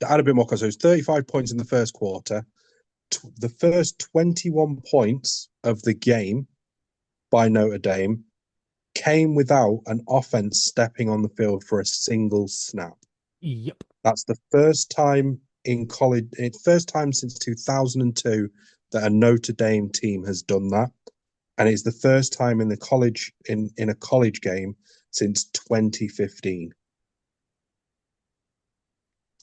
add a bit more because so it was 35 points in the first quarter. The first 21 points of the game by Notre Dame came without an offense stepping on the field for a single snap. Yep. That's the first time in college, first time since 2002 that a Notre Dame team has done that, and it's the first time in the college in a college game since 2015.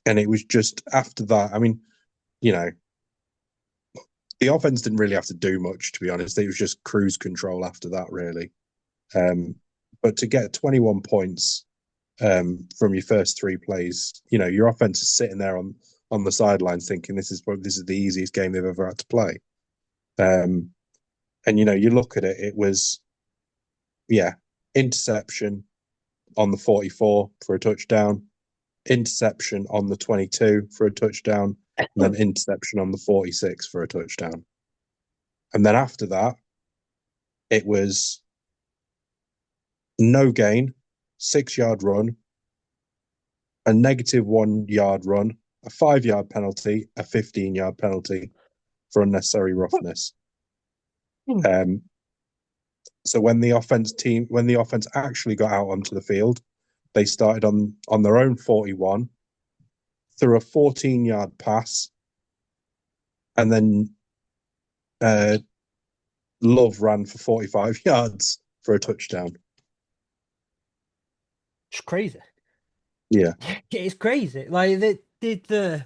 And it was just after that. I mean, you know, the offense didn't really have to do much, to be honest. It was just cruise control after that, really. Um, but to get 21 points from your first three plays, your offense is sitting there on the sidelines thinking this is the easiest game they've ever had to play. Um, and you look at it, it was yeah, interception on the 44 for a touchdown, interception on the 22 for a touchdown, and then interception on the 46 for a touchdown. And then after that, it was no gain, 6 yard run, a -1 yard run, a 5 yard penalty, a 15 yard penalty for unnecessary roughness. Um, so when the offense actually got out onto the field, they started on their own 41 through a 14-yard pass, and then Love ran for 45 yards for a touchdown. It's crazy. Yeah. It's crazy. Like they did the.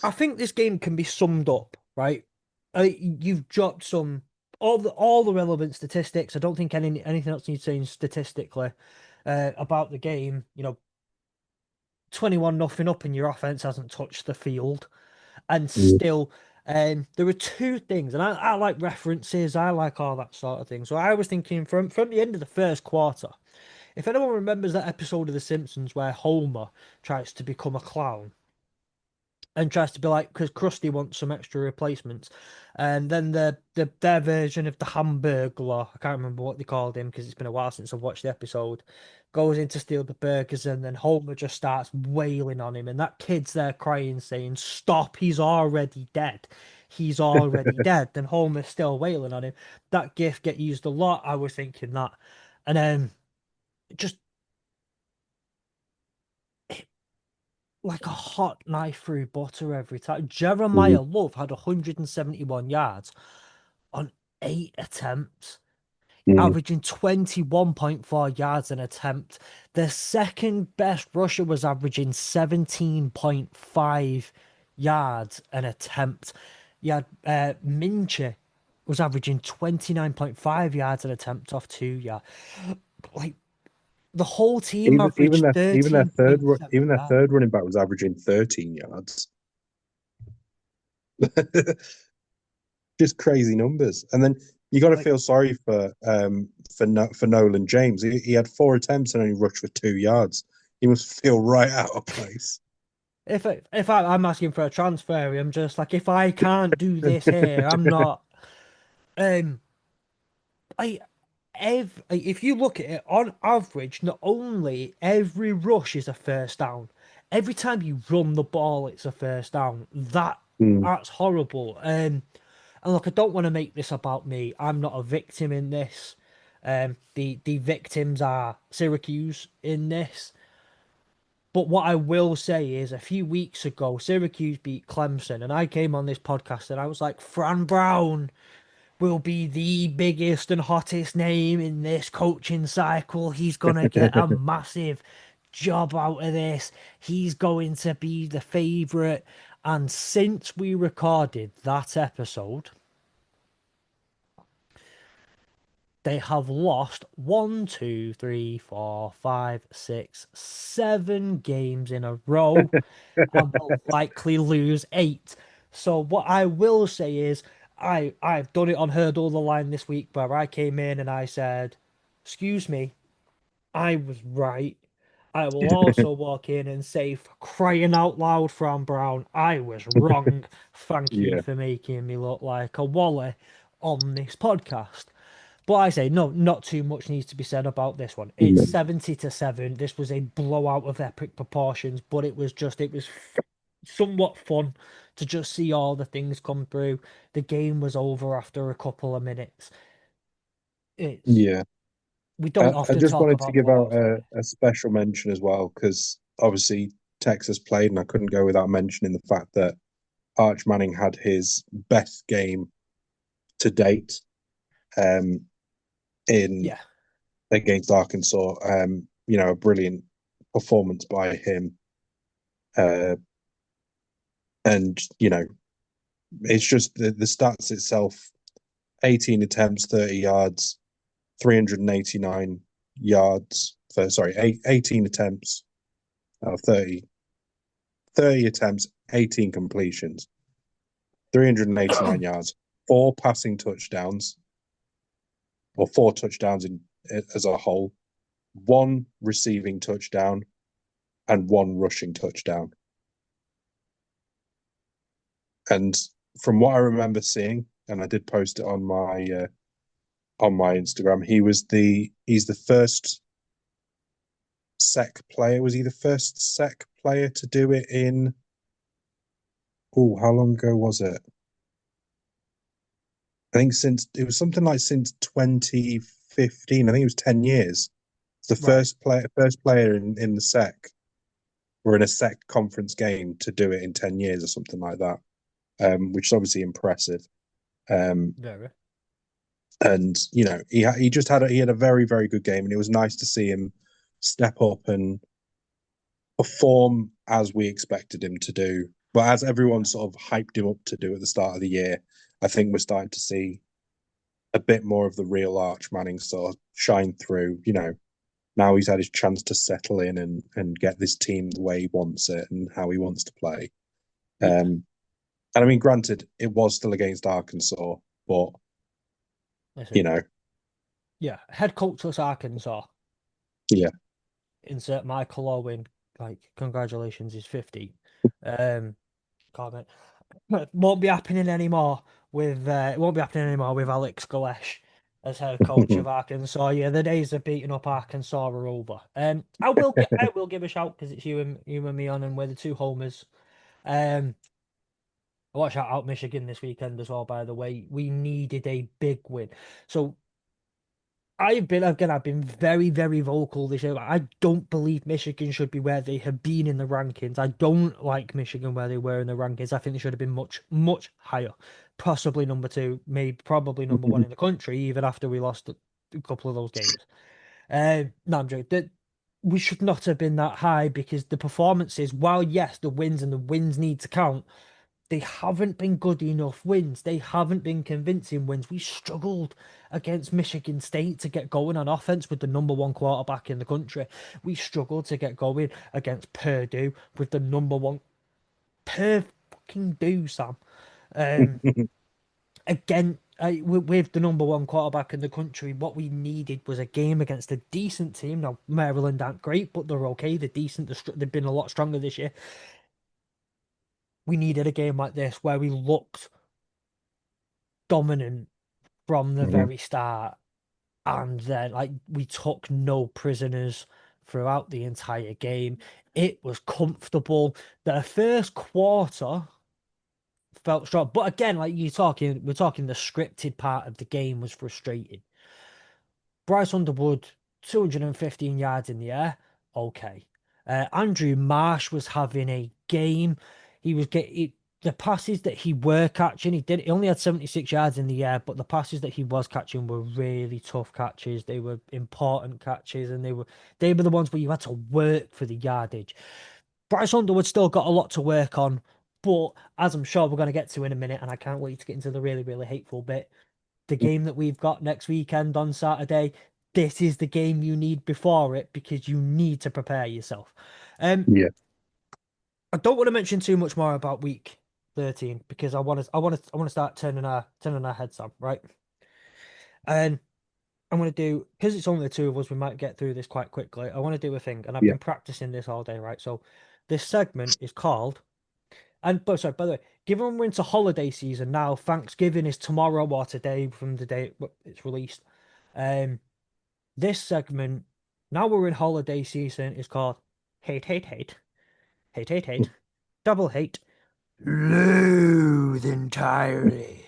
I think this game can be summed up, right? You've dropped all the relevant statistics. I don't think anything else needs saying statistically about the game. 21-0 up and your offense hasn't touched the field, and Mm. still, there are two things, and I like references. I like all that sort of thing. So I was thinking from the end of the first quarter. If anyone remembers that episode of The Simpsons where Homer tries to become a clown and tries to be like, because Krusty wants some extra replacements, and then their version of the Hamburglar, I can't remember what they called him because it's been a while since I've watched the episode, goes in to steal the burgers, and then Homer just starts wailing on him, and that kid's there crying, saying, "Stop! He's already dead. He's already dead." And Homer's still wailing on him. That gif get used a lot. I was thinking that, and just like a hot knife through butter every time. Mm. Jeremiah Love had 171 yards on 8 attempts, Mm. averaging 21.4 yards an attempt. The second best rusher was averaging 17.5 yards an attempt. You had Minchie was averaging 29.5 yards an attempt off 2 yards. Like the whole team Even even averaged their even their third 13.7 even their yards. third running back was averaging 13 yards. Just crazy numbers. And then you got to Like feel sorry for Nolan James. He had 4 attempts and only rushed for 2 yards. He must feel right out of place. I'm asking for a transfer, I'm just like, if I can't do this here, I'm not. Um, I if you look at it on average, not only every rush is a first down, every time you run the ball, it's a first down. Mm, That's horrible. And look, I don't want to make this about me. I'm not a victim in this. The victims are Syracuse in this. But what I will say is, a few weeks ago, Syracuse beat Clemson, and I came on this podcast and I was like, Fran Brown will be the biggest and hottest name in this coaching cycle. He's gonna get a massive job out of this. He's going to be the favorite. And since we recorded that episode, they have lost one, two, three, four, five, six, 7 games in a row and will likely lose 8. So what I will say is I've done it on Hurdle the Line this week where I came in and I said, "Excuse me, I was right." I will also walk in and say, for crying out loud, Fran Brown, I was wrong. Thank you yeah, for making me look like a wally on this podcast. But I say, no, not too much needs to be said about this one. It's yeah, 70-7. This was a blowout of epic proportions, but it was somewhat fun to just see all the things come through. The game was over after a couple of minutes. It's yeah. We don't I often just talk wanted to about give out blowouts like this. a special mention as well because obviously Texas played, and I couldn't go without mentioning the fact that Arch Manning had his best game to date um, in Yeah. against Arkansas. A brilliant performance by him, uh, and it's just the stats itself: 18 attempts, 30 yards, 389 yards. Sorry, 18 attempts, 30 attempts, 18 completions, 389 yards, 4 passing touchdowns, or 4 touchdowns as a whole, 1 receiving touchdown, and 1 rushing touchdown. And from what I remember seeing, and I did post it on my Instagram, he's the first SEC player. Was he the first SEC player to do it in? Oh, how long ago was it? I think since it was something like since 2015. I think it was 10 years. It's the Right. first player in the SEC or in a SEC conference game to do it in 10 years or something like that. Which is obviously impressive. Um, Very. and he had a very very good game, and it was nice to see him step up and perform as we expected him to do. But as everyone Yeah. sort of hyped him up to do at the start of the year, I think we're starting to see a bit more of the real Arch Manning sort of shine through. Now he's had his chance to settle in and get this team the way he wants it and how he wants to play. Yeah. And I mean, granted, it was still against Arkansas, but you Listen. know, Yeah. Head coachless Arkansas. yeah, Insert Michael Owen. Like, congratulations, he's 50. Um, comment. Won't be happening anymore it won't be happening anymore with Alex Galesh as head coach of Arkansas. Yeah, the days of beating up Arkansas are over. I will give a shout because it's you and me on, and we're the two homers. Um, I watched out Michigan this weekend as well. By the way, we needed a big win. So I've been very, very vocal this year. I don't believe Michigan should be where they have been in the rankings. I don't like Michigan where they were in the rankings. I think they should have been much, much higher. Possibly number two, maybe probably number one in the country, even after we lost a couple of those games. No, I'm joking. We should not have been that high because the performances, while yes, the wins need to count, They haven't been good enough wins. They haven't been convincing wins. We struggled against Michigan State to get going on offense with the number one quarterback in the country. We struggled to get going against Purdue with the number one. Per fucking do, Sam. Um, Again, with the number one quarterback in the country, what we needed was a game against a decent team. Now, Maryland aren't great, but they're okay. They're decent. They've been a lot stronger this year. We needed a game like this where we looked dominant from the Mhm. very start, and then like we took no prisoners throughout the entire game. It was comfortable. The first quarter felt strong, but again, like we're talking the scripted part of the game was frustrating. Bryce Underwood, 215 yards in the air. Okay. Andrew Marsh was having a game. He was getting the passes that he were catching. He only had 76 yards in the air, but the passes that he was catching were really tough catches. They were important catches, and they were the ones where you had to work for the yardage. Bryce Underwood still got a lot to work on, but as I'm sure we're going to get to in a minute, and I can't wait to get into the really, really hateful bit, the game that we've got next weekend on Saturday, this is the game you need before it because you need to prepare yourself. Um, Yeah, I don't want to mention too much more about week 13 because I want to start turning our heads on, right? And I'm going to do, because it's only the two of us, we might get through this quite quickly. I want to do a thing, and I've yeah. been practicing this all day, right? So this segment is called, and but sorry, by the way, given we're into holiday season now, Thanksgiving is tomorrow or today from the day it's released. Um, This segment, now we're in holiday season, is called Hate, Hate, Hate. Hate, Hate, Hate. Double Hate. Loathe entirely.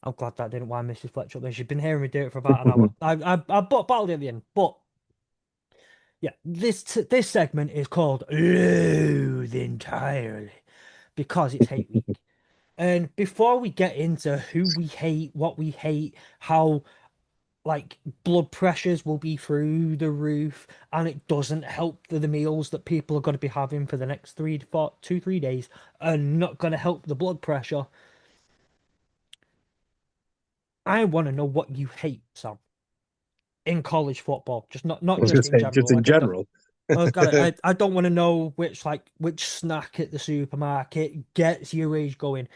I'm glad that didn't wind Mrs. Fletcher up there. She's been hearing me do it for about an hour. I battled it at the end, but yeah, this segment is called Loathe entirely because it's hate week. And before we get into who we hate, what we hate, how like blood pressures will be through the roof, and it doesn't help the meals that people are going to be having for the next 3 days are not going to help the blood pressure. I want to know what you hate, Sam, in college football, just I not was going just to in say, just general. in general. I got it. I don't want to know which snack at the supermarket gets your age going.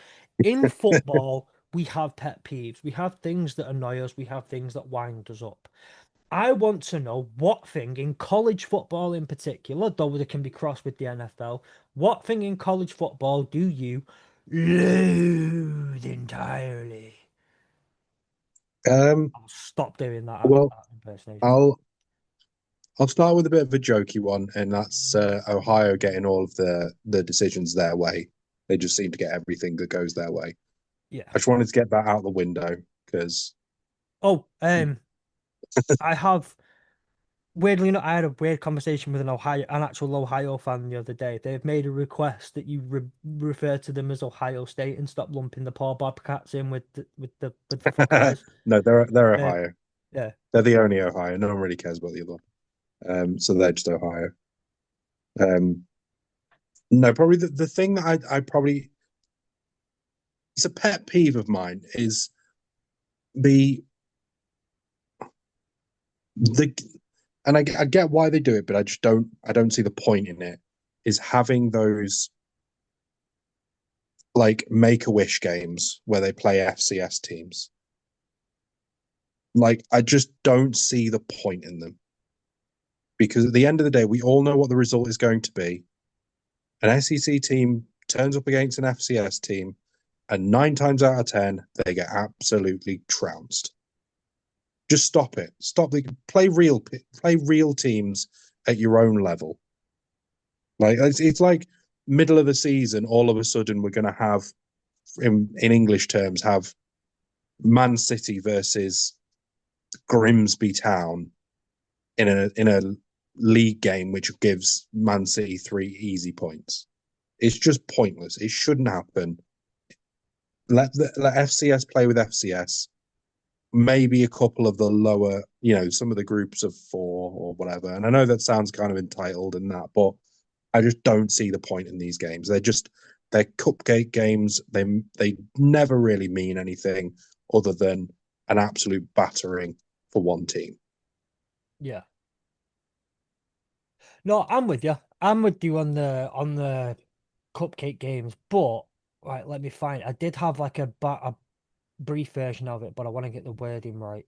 In football, we have pet peeves. We have things that annoy us. We have things that wind us up. I want to know what thing in college football in particular, though it can be crossed with the NFL, what thing in college football do you loathe entirely? Um, I'll stop doing well, that impersonation. I'll I'll start with a bit of a jokey one, and that's Ohio getting all of the decisions their way. They just seem to get everything that goes their way. Yeah. I just wanted to get that out the window because Oh, I have weirdly enough, I had a weird conversation with an actual Ohio fan the other day. They've made a request that you refer to them as Ohio State and stop lumping the poor Bobcats in with the Fuckeyes. no, they're Uh, Ohio. yeah. They're the only Ohio. No one really cares about the other one. So they're just Ohio. Um, no, probably the thing that I probably it's a pet peeve of mine is the the and I get why they do it, but I don't see the point in it. Is having those like make a wish games where they play FCS teams. Like I just don't see the point in them because at the end of the day, we all know what the result is going to be. An SEC team turns up against an FCS team, and 9 times out of 10, they get absolutely trounced. Just stop it. Stop the play real teams at your own level. Like it's like middle of the season, all of a sudden we're going to have in English terms have Man City versus Grimsby Town in a league game, which gives Man City 3 easy points. It's just pointless. It shouldn't happen. Let FCS play with FCS. Maybe a couple of the lower, some of the groups of four or whatever. And I know that sounds kind of entitled and that, but I just don't see the point in these games. They're cupcake games. They never really mean anything other than an absolute battering for one team. Yeah. No, I'm with you. I'm with you on the cupcake games, but right, let me find. I did have like a brief version of it, but I want to get the wording right.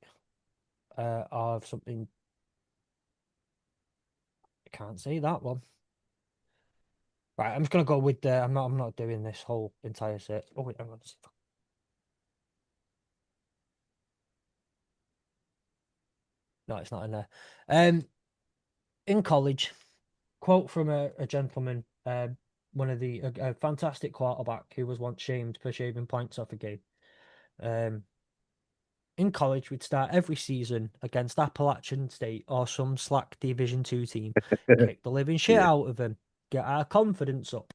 Of something. I can't say that one. Right, I'm just gonna go with the. I'm not doing this whole entire set. Oh wait, hang on. No, it's not in there. In college, quote from a gentleman, one of a fantastic quarterback who was once shamed for shaving points off a game. Um, in college, we'd start every season against Appalachian State or some slack Division Two team, kick the living shit Yeah. out of them, get our confidence up.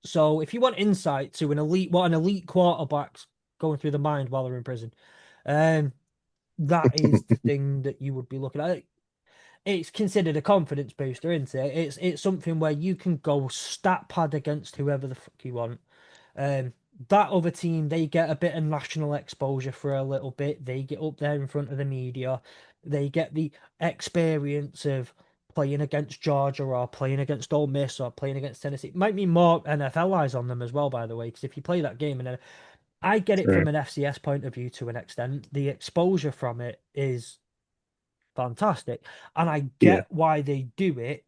So, if you want insight to what an elite quarterback's going through the mind while they're in prison, um, that is the thing that you would be looking at. It's considered a confidence booster, isn't it? It's something where you can go stat pad against whoever the fuck you want. Um, that other team, they get a bit of national exposure for a little bit. They get up there in front of the media. They get the experience of playing against Georgia or playing against Ole Miss or playing against Tennessee. It might mean more NFL eyes on them as well, by the way, because if you play that game and then I get it True. from an FCS point of view to an extent. The exposure from it is fantastic. And I Yeah. get why they do it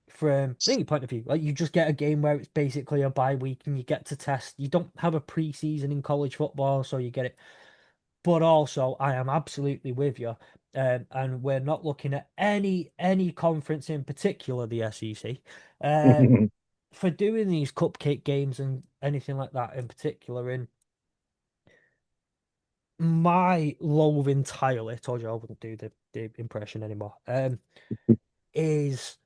from any point of view. Like you just get a game where it's basically a bye week and you get to test. You don't have a preseason in college football, so you get it. But also, I am absolutely with you. And we're not looking at any conference in particular, the SEC, for doing these cupcake games and anything like that in particular. In my loathe entirely, I told you I wouldn't do the impression anymore. Is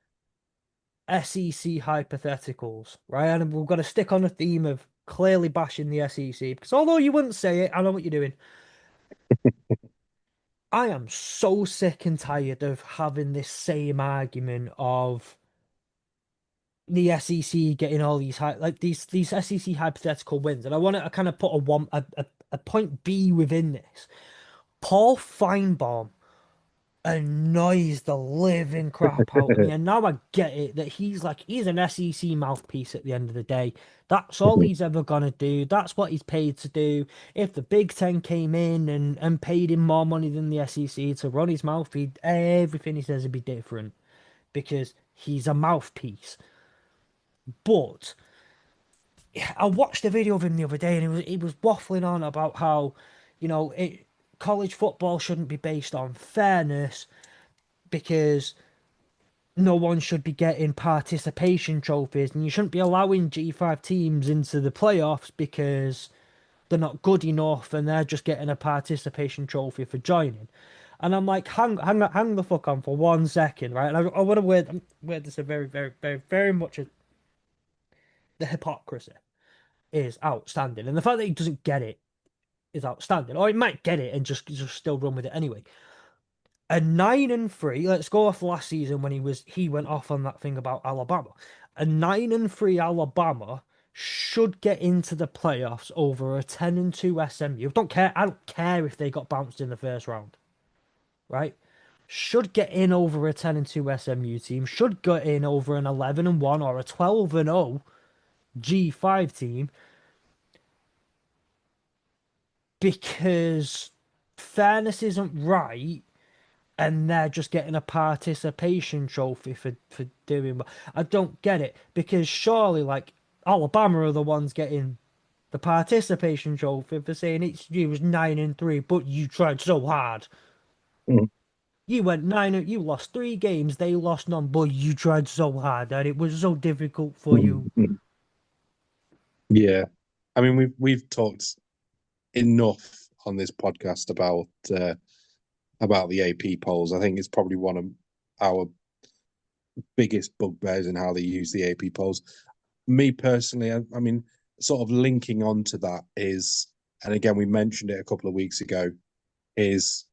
SEC hypotheticals, right? And we've got to stick on the theme of clearly bashing the SEC because although you wouldn't say it, I know what you're doing. I am so sick and tired of having this same argument of the SEC getting all these these SEC hypothetical wins, and I want to kind of put a point B within this. Paul Feinbaum annoys the living crap out of me. And now I get it that he's an SEC mouthpiece at the end of the day. That's all he's ever gonna do. That's what he's paid to do. If the Big Ten came in and paid him more money than the SEC to run his mouth, everything he says would be different because he's a mouthpiece. But I watched a video of him the other day and he was waffling on about how, college football shouldn't be based on fairness because no one should be getting participation trophies, and you shouldn't be allowing G5 teams into the playoffs because they're not good enough and they're just getting a participation trophy for joining. And I'm like, hang the fuck on for 1 second, right? And I want to word this a very, very, very, very much the hypocrisy is outstanding, and the fact that he doesn't get it is outstanding. Or he might get it and just still run with it anyway. A 9-3. Let's go off last season when he went off on that thing about Alabama. A 9-3 Alabama should get into the playoffs over a 10-2 SMU. Don't care. I don't care if they got bounced in the first round, right? Should get in over a 10-2 SMU team. Should get in over an 11-1 or a 12-0 G5 team because fairness isn't right and they're just getting a participation trophy for doing. I don't get it because surely, like Alabama are the ones getting the participation trophy for saying it was 9-3, but you tried so hard. You went nine. You lost 3 games. They lost none, but you tried so hard, and it was so difficult for you. Yeah. I mean, we've talked enough on this podcast about the AP polls. I think it's probably one of our biggest bugbears in how they use the AP polls. Me personally, I mean, sort of linking on to that is, and again, we mentioned it a couple of weeks ago, is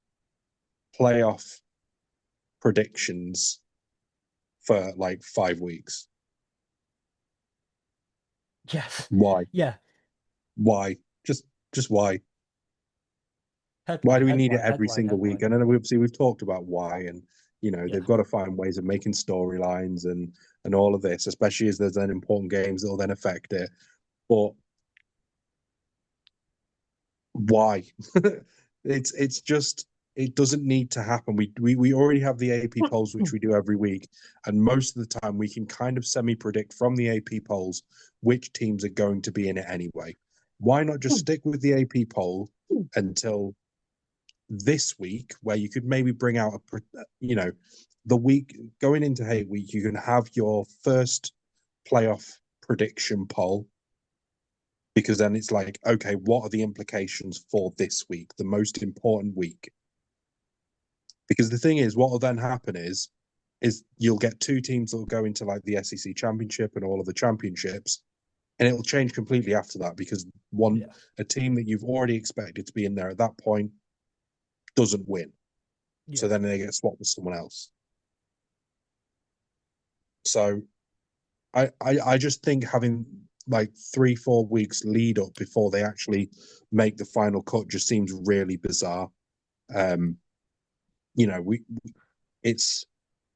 playoff predictions for like 5 weeks. Yes. Why? Yeah. Why? Just why? Why Headline, do we need it headline, every headline, single week? headline. And then we've talked about why, and Yeah. they've got to find ways of making storylines and all of this, especially as there's then important games that will then affect it. But why? It's just it doesn't need to happen. We already have the AP polls, which we do every week, and most of the time we can kind of semi-predict from the AP polls which teams are going to be in it anyway. Why not just stick with the AP poll until this week, where you could maybe bring out the week going into Hay week, you can have your first playoff prediction poll, because then it's like, okay, what are the implications for this week, the most important week? Because the thing is, what will then happen is you'll get two teams that will go into like the SEC championship and all of the championships, and it'll change completely after that, because Yeah. a team that you've already expected to be in there at that point doesn't win. So Yeah. then they get swapped with someone else. So I just think having like 3-4 weeks lead up before they actually make the final cut just seems really bizarre. Um, we it's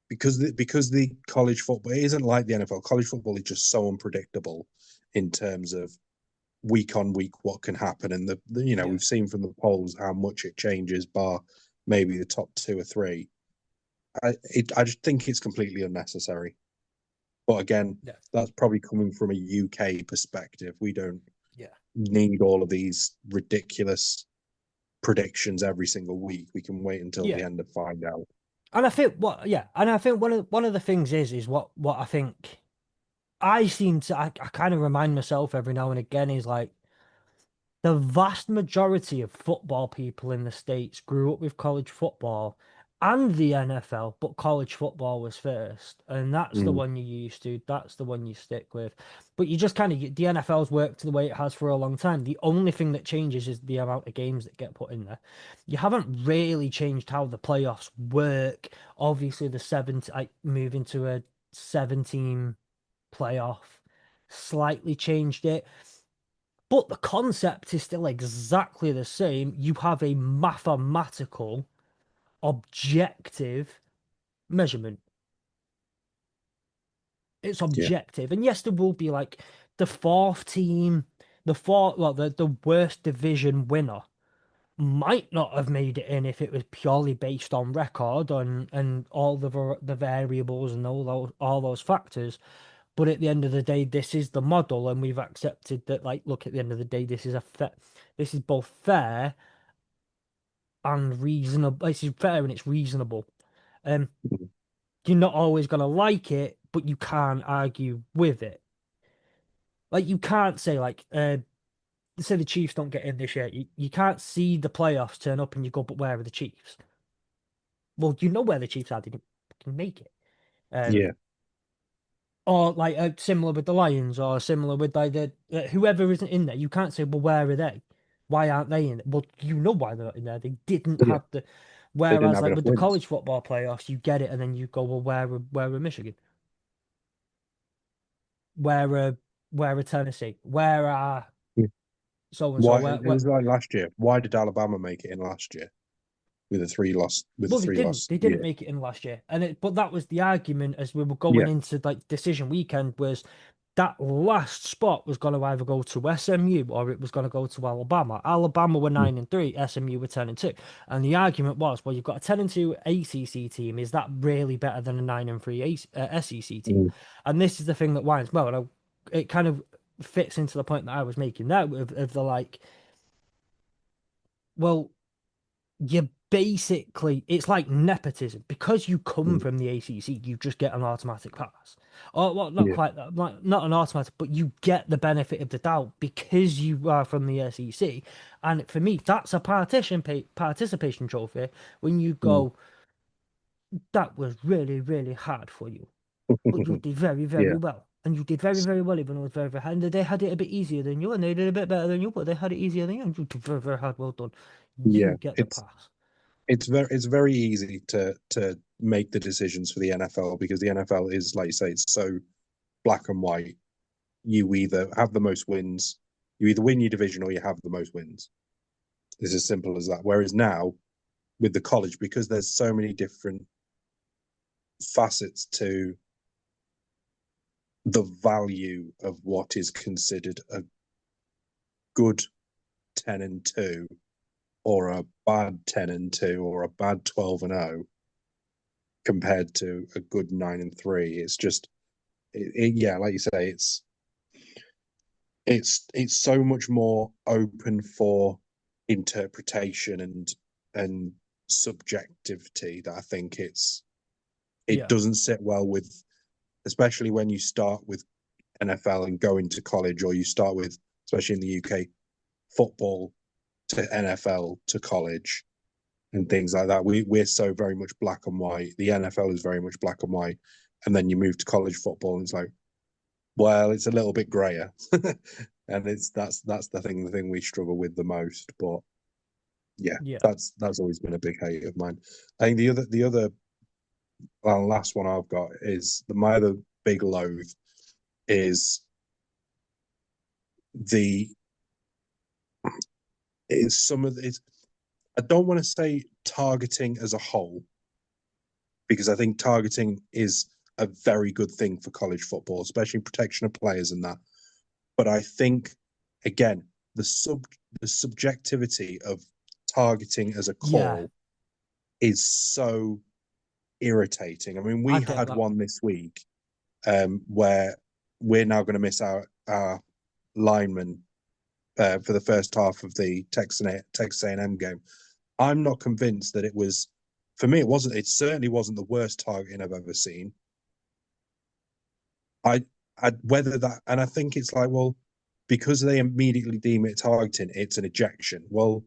because the college football, it isn't like the NFL. College football is just so unpredictable in terms of week on week what can happen, and Yeah. we've seen from the polls how much it changes, bar maybe the top two or three. I just think it's completely unnecessary. But again, Yeah. that's probably coming from a UK perspective. We don't Yeah. need all of these ridiculous predictions every single week. We can wait until the Yeah. end to find out. And I think and I think one of the things is what I think I seem to I kind of remind myself every now and again is like the vast majority of football people in the States grew up with college football and the NFL, but college football was first. And that's the Mm, one you're used to. That's the one you stick with. But you just kind of, the NFL's worked the way it has for a long time. The only thing that changes is the amount of games that get put in there. You haven't really changed how the playoffs work. Obviously, like moving to a 17 playoff slightly changed it. But the concept is still exactly the same. You have a mathematical, objective measurement. It's yeah, objective. And yes, there will be like the fourth team, the worst division winner might not have made it in if it was purely based on record and all the variables and all those factors. But at the end of the day, this is the model, and we've accepted that. Like, look, at the end of the day, this is both fair and reasonable. This is fair and it's reasonable. Um, mm, you're not always gonna like it, but you can't argue with it. Like, you can't say say the Chiefs don't get in this year. You can't see the playoffs turn up and you go, but where are the Chiefs? Well, you know where the Chiefs are. They didn't fucking make it. Um, yeah, or like similar with the Lions, or similar with like the whoever isn't in there. You can't say, well, where are they? Why aren't they in it? Well, you know why they're not in there. They didn't yeah. have the. They didn't Whereas, have like enough with the wins. college football playoffs, you get it, and then you go, well, where are Michigan? Where are Tennessee? Where are Yeah. so and so? Why it was like last year? Why did Alabama make it in last year with a Well, they three didn't. loss They didn't year? make it in last year, but that was the argument as we were going Yeah, into like decision weekend was that last spot was going to either go to SMU or it was going to go to Alabama. Alabama were mm, 9-3, SMU were 10-2, and the argument was, well, you've got a 10-2 ACC team. Is that really better than a 9-3 SEC team? mm, And this is the thing that winds well, and it kind of fits into the point that I was making there of the like, well, you basically it's like nepotism because you come mm, from the ACC, you just get an automatic pass. Or well, not yeah, quite that, not an automatic, but you get the benefit of the doubt because you are from the SEC. And for me, that's a participation trophy when you mm, go, that was really, really hard for you, but you did very, very yeah, well. And you did very, very well, even though it was very, very hard. And they had it a bit easier than you, and they did a bit better than you, but they had it easier than you. And you did very, very hard. Well done. yeah. You get the pass. It's very easy to make the decisions for the NFL, because the NFL is, like you say, it's so black and white. You either have the most wins, you either win your division or you have the most wins. It's as simple as that. Whereas now, with the college, because there's so many different facets to the value of what is considered a good 10-2 or a bad 10-2 or a bad 12-0 compared to a good 9-3. It's just yeah, like you say, it's so much more open for interpretation and subjectivity that I think it Yeah. doesn't sit well with, especially when you start with NFL and go into college, or you start with, especially in the UK, football to NFL to college and things like that. We're so very much black and white. The NFL is very much black and white, and then you move to college football, and it's like, well, it's a little bit grayer, and that's the thing we struggle with the most. But yeah, Yeah. that's always been a big hate of mine. I think the other last one I've got is my other big loathe is the is some of it's I don't want to say targeting as a whole, because I think targeting is a very good thing for college football, especially protection of players and that. But I think, again, the subjectivity of targeting as a Yeah. call is so irritating. I mean, I we get had that. one this week where we're now going to miss our lineman for the first half of the Texas A&M game. I'm not convinced that it was. For me, it wasn't. It certainly wasn't the worst targeting I've ever seen. I, whether that, and I think it's like, well, because they immediately deem it targeting, it's an ejection. Well,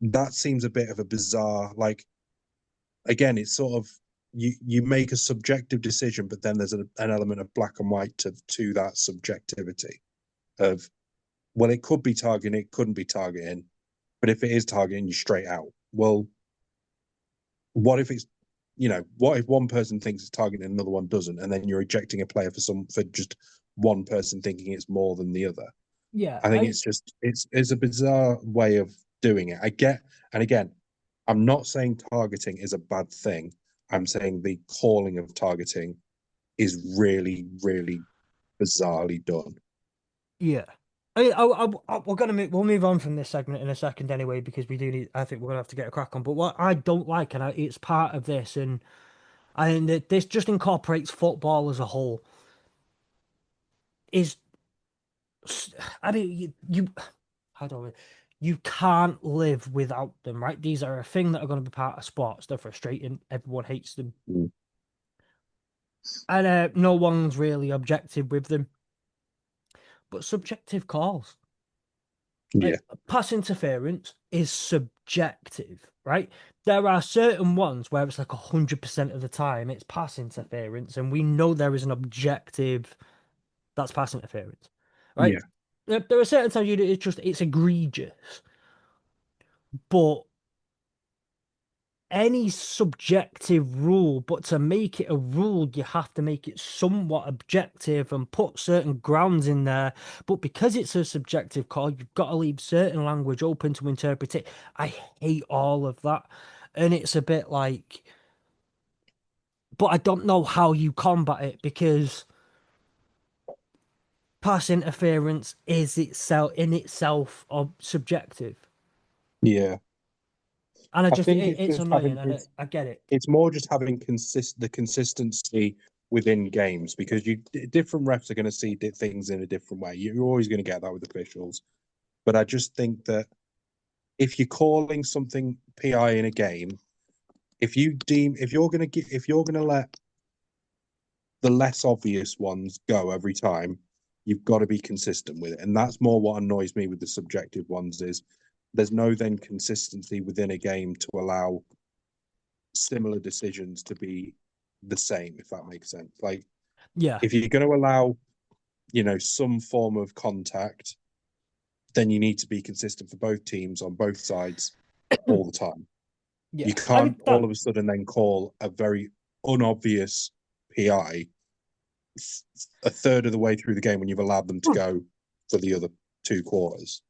that seems a bit of a bizarre. Like, again, it's sort of you make a subjective decision, but then there's an element of black and white to that subjectivity of, well, it could be targeting, it couldn't be targeting, but if it is targeting, you straight out. Well, what if it's, what if one person thinks it's targeting and another one doesn't, and then you're ejecting a player for just one person thinking it's more than the other? Yeah. I think it's a bizarre way of doing it. I get, and again, I'm not saying targeting is a bad thing. I'm saying the calling of targeting is really, really bizarrely done. Yeah. We'll move on from this segment in a second anyway, because we do need, I think we're gonna have to get a crack on. But what I don't like, and it's part of this, and I think that this just incorporates football as a whole, is, I mean, how do I, you can't live without them, right? These are a thing that are going to be part of sports. They're frustrating. Everyone hates them. Mm. And no one's really objective with them. But subjective calls. Yeah, Like, pass interference is subjective, right? There are certain ones where it's like 100% of the time it's pass interference, and we know there is an objective that's pass interference, right? yeah, There are certain times it's egregious, but any subjective rule, but to make it a rule, you have to make it somewhat objective and put certain grounds in there. But because it's a subjective call, you've got to leave certain language open to interpret it. I hate all of that. And it's a bit like, but I don't know how you combat it, because pass interference is itself subjective. yeah. And I think it's it's just annoying, having and I get it. it's more just having the consistency within games, because different refs are going to see things in a different way. You're always going to get that with officials, but I just think that if you're calling something PI in a game, if you're going to let the less obvious ones go every time, you've got to be consistent with it. And that's more what annoys me with the subjective ones is there's no then consistency within a game to allow similar decisions to be the same, if that makes sense. Like, Yeah. if you're going to allow, some form of contact, then you need to be consistent for both teams on both sides all the time. Yeah, You I mean can't all that of a sudden then call a very unobvious PI a third of the way through the game when you've allowed them to go for the other 2 quarters.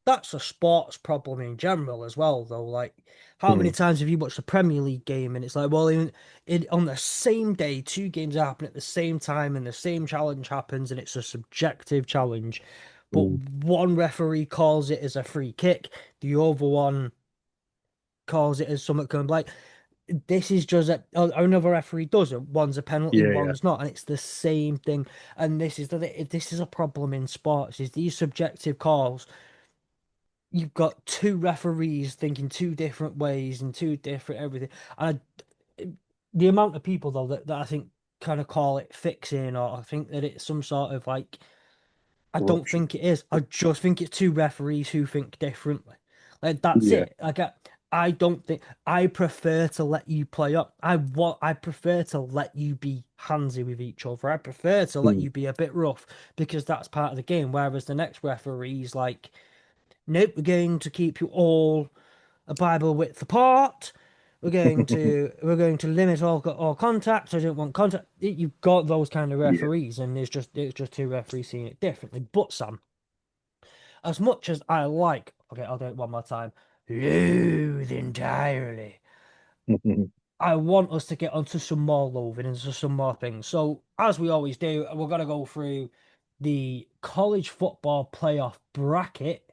that's a sports problem in general as well, though. Like, how many Mm. times have you watched a Premier League game and it's like, well, on the same day, two games happen at the same time and the same challenge happens and it's a subjective challenge, but Mm. one referee calls it as a free kick, the other one calls it as something kind of like this is just another referee does it. One's a penalty, Yeah, yeah. one's not, and it's the same thing. And this is a problem in sports: is these subjective calls. You've got two referees thinking two different ways and two different everything. And the amount of people though that I think kind of call it fixing, or I think that it's some sort of like I don't Corruption. think it is. I just think it's two referees who think differently. Like that's Yeah. it. I don't think I prefer to let you play up. I prefer to let you be handsy with each other. I prefer to let Mm. you be a bit rough because that's part of the game. Whereas the next referee's like, nope, we're going to keep you all a Bible width apart. We're going to limit all contact. I don't want contact. You've got those kind of Yeah. referees, and it's just two referees seeing it differently. But Sam, as much as I like, okay, I'll do it one more time. Loathe entirely. I want us to get onto some more loathing and some more things. So, as we always do, we're gonna go through the college football playoff bracket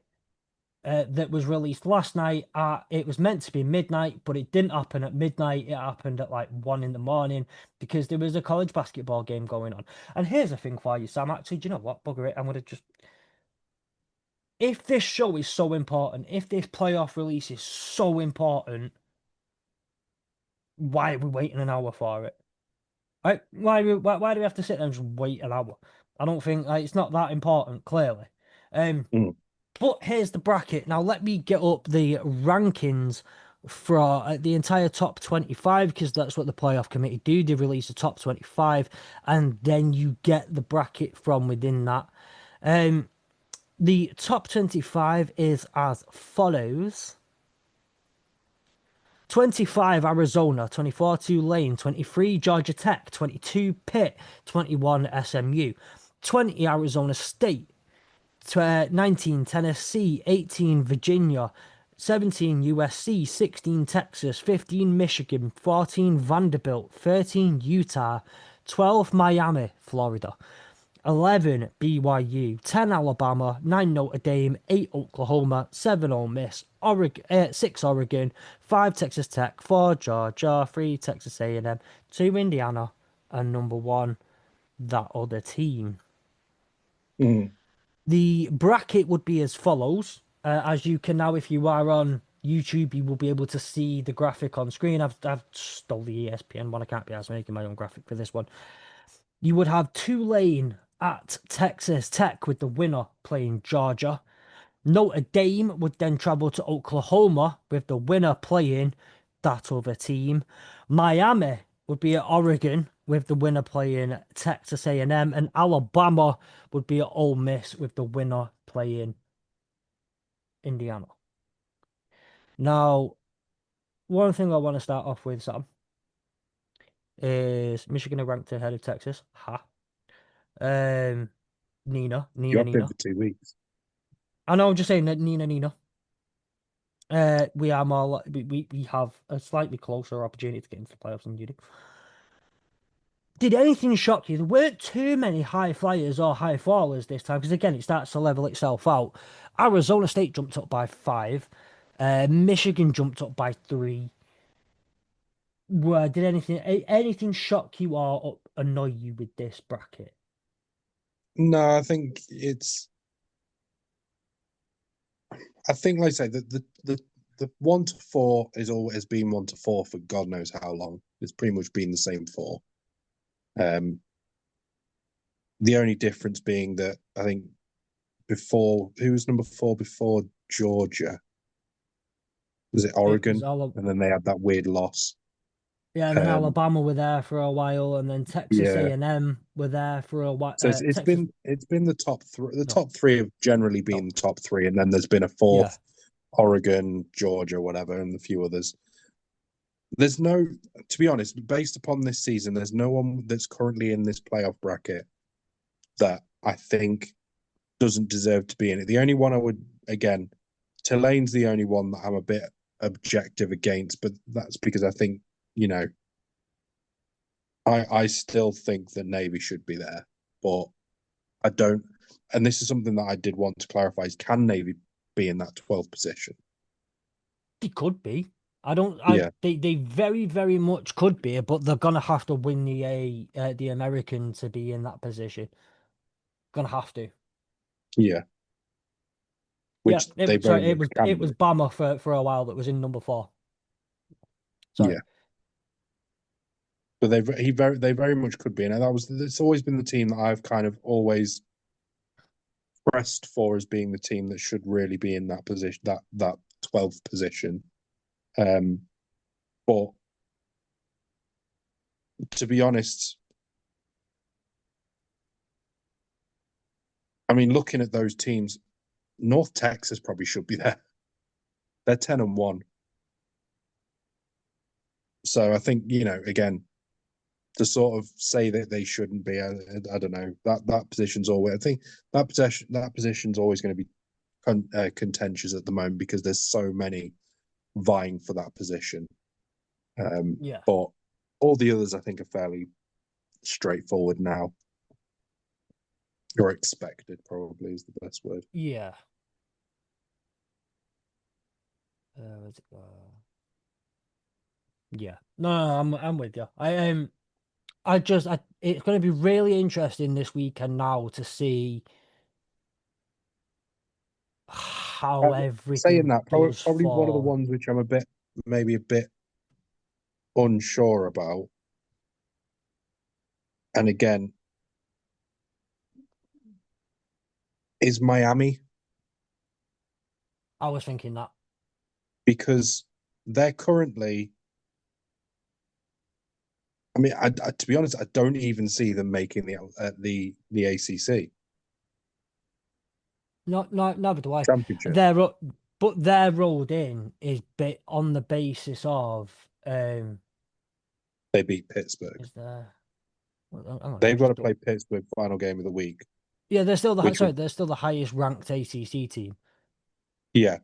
that was released last night. It was meant to be midnight, but it didn't happen at midnight. It happened at like 1 in the morning because there was a college basketball game going on. And here's a thing for you, Sam. Actually, do you know what? Bugger it. I'm gonna just. If this show is so important, if this playoff release is so important, why are we waiting an hour for it? Right? Why do we have to sit there and just wait an hour? I don't think like, it's not that important, clearly. Um, Mm. But here's the bracket. Now let me get up the rankings for the entire top 25 because that's what the playoff committee do. They release the top 25 and then you get the bracket from within that. Um, the top 25 is as follows. 25 Arizona, 24 Tulane, 23 Georgia Tech, 22 Pitt, 21 SMU, 20 Arizona State, 19 Tennessee, 18 Virginia, 17 USC, 16 Texas, 15 Michigan, 14 Vanderbilt, 13 Utah, 12 Miami, Florida, 11 BYU, 10 Alabama, 9 Notre Dame, 8 Oklahoma, 7 Ole Miss, 6 Oregon, 5 Texas Tech, 4 Georgia, 3 Texas A&M, 2 Indiana, and number 1 that other team. Mm. The bracket would be as follows. As you can now, if you are on YouTube, you will be able to see the graphic on screen. I've stole the ESPN one. I can't be asked making my own graphic for this one. You would have Tulane at Texas Tech with the winner playing Georgia. Notre Dame would then travel to Oklahoma with the winner playing that other team. Miami would be at Oregon with the winner playing Texas A&M, and Alabama would be at Ole Miss with the winner playing Indiana. Now, one thing I want to start off with, Sam, is Michigan are ranked ahead of Texas. Ha. Um, Nina, You Nina, have been Nina. for 2 weeks. I know I'm just saying that Nina, Nina. We are more we have a slightly closer opportunity to get into the playoffs than you do. Did anything shock you? There weren't too many high flyers or high fallers this time because again it starts to level itself out. Arizona State jumped up by 5. Michigan jumped up by 3. Where did anything shock you or annoy you with this bracket? No, I think I think, like I say, the 1 to 4 is always been 1 to 4 for God knows how long. It's pretty much been the same 4. Um, the only difference being that I think before, who was number 4 before Georgia? Was it It was Oregon? all And then they had that weird loss. Yeah, and then Um, Alabama were there for a while, and then Texas yeah. A&M were there for a while. So it's Texas, been the top three. The no, top three have generally no, been the top 3, and then there's been a yeah, fourth, Oregon, Georgia, whatever, and a few others. there's no, to be honest, based upon this season, there's no one that's currently in this playoff bracket that I think doesn't deserve to be in it. The only one I would, again, Tulane's the only one that I'm a bit objective against, but that's because I think, you know, I still think that Navy should be there, but I don't. And this is something that I did want to clarify: is can Navy be in that 12th position? They could be. I don't. Yeah, They very very much could be, but they're gonna have to win the American to be in that position. Gonna have to. yeah, Yeah. which they very Sorry. much can It was do. Bama for a while that was in number 4. Sorry. Yeah, but they very much could be, and that was it's always been the team that I've kind of always pressed for as being the team that should really be in that position, that 12th position. Um, but to be honest, I mean, looking at those teams, North Texas probably should be there. They're 10-1. So I think, again, to sort of say that they shouldn't be, I don't know. That position's always, I think that position's always going to be contentious at the moment because there's so many vying for that position. Yeah. But all the others, I think, are fairly straightforward now. Or expected, probably is the best word. Yeah. Where's it go? Yeah. No, I'm with you. It's going to be really interesting this weekend now to see how Saying everything that, does probably one of the fall. ones which I'm maybe a bit unsure about. And again, is Miami I was thinking that. because they're currently. I mean, to be honest, I don't even see them making the ACC Neither do I. championship. But their rolled in is bit on the basis of They beat Pittsburgh. is there hang on, let me They've got just to do play Pittsburgh final game of the week, yeah, which was they're still the highest ranked ACC team. yeah.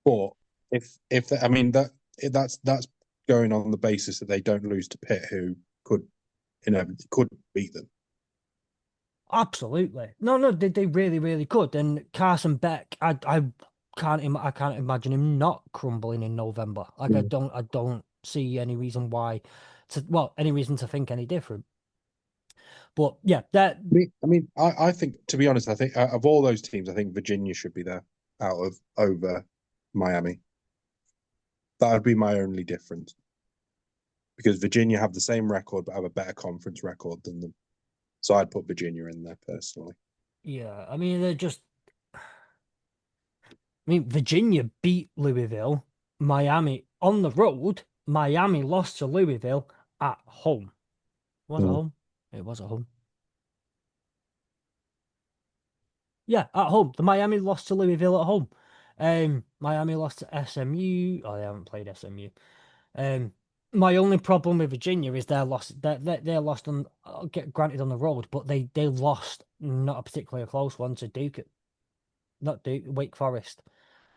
But if I mean that's going on the basis that they don't lose to Pitt, who could beat them. Absolutely. No, they really, really could. And Carson Beck, I can't imagine him not crumbling in November. Like Mm. I don't see any reason why any reason to think any different. But yeah, that I think, to be honest, I think of all those teams, I think Virginia should be there over Miami. That would be my only difference because Virginia have the same record but have a better conference record than them. So I'd put Virginia in there personally. yeah, I mean Virginia beat Louisville, Miami on the road. Miami lost to Louisville at home. Was it Mm. home? It was at home. Yeah, at home. The Miami lost to Louisville at home. Miami lost to SMU. Oh, they haven't played SMU. Um, my only problem with Virginia is their loss. They lost on get granted on the road, but they lost not a particularly close one to Duke, not Duke, Wake Forest,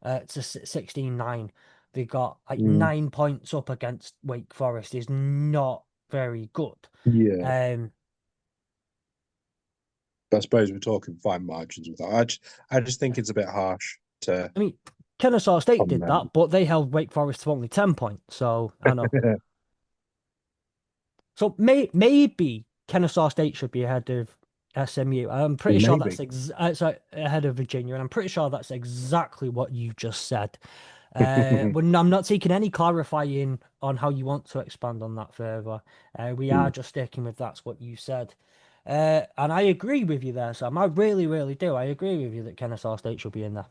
to 16-9. They got like Mm. 9 points up against Wake Forest is not very good. Yeah, Um, but I suppose we're talking fine margins with that. I just think it's a bit harsh to I mean, Kennesaw State on did that, them. but they held Wake Forest to only 10 points. So I know. So maybe Kennesaw State should be ahead of SMU. I'm pretty sure Maybe. sorry, ahead of Virginia, and I'm pretty sure that's exactly what you just said. When I'm not taking any clarifying on how you want to expand on that further. We are just sticking with that's what you said. And I agree with you there, Sam. I really, really do. I agree with you that Kennesaw State should be in there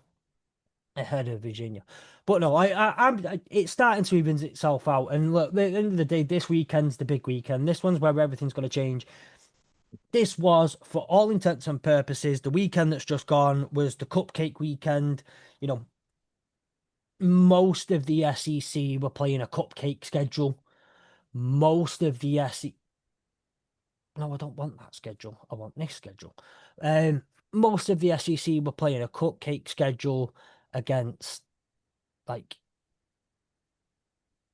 ahead of Virginia. But no, it's starting to even itself out. And look, at the end of the day, this weekend's the big weekend. This one's where everything's going to change. This was, for all intents and purposes, the weekend that's just gone was the cupcake weekend. You know, most of the SEC were playing a cupcake schedule. Most of the SEC. No, I don't want that schedule. I want this schedule. Um, Most of the SEC were playing a cupcake schedule against, like,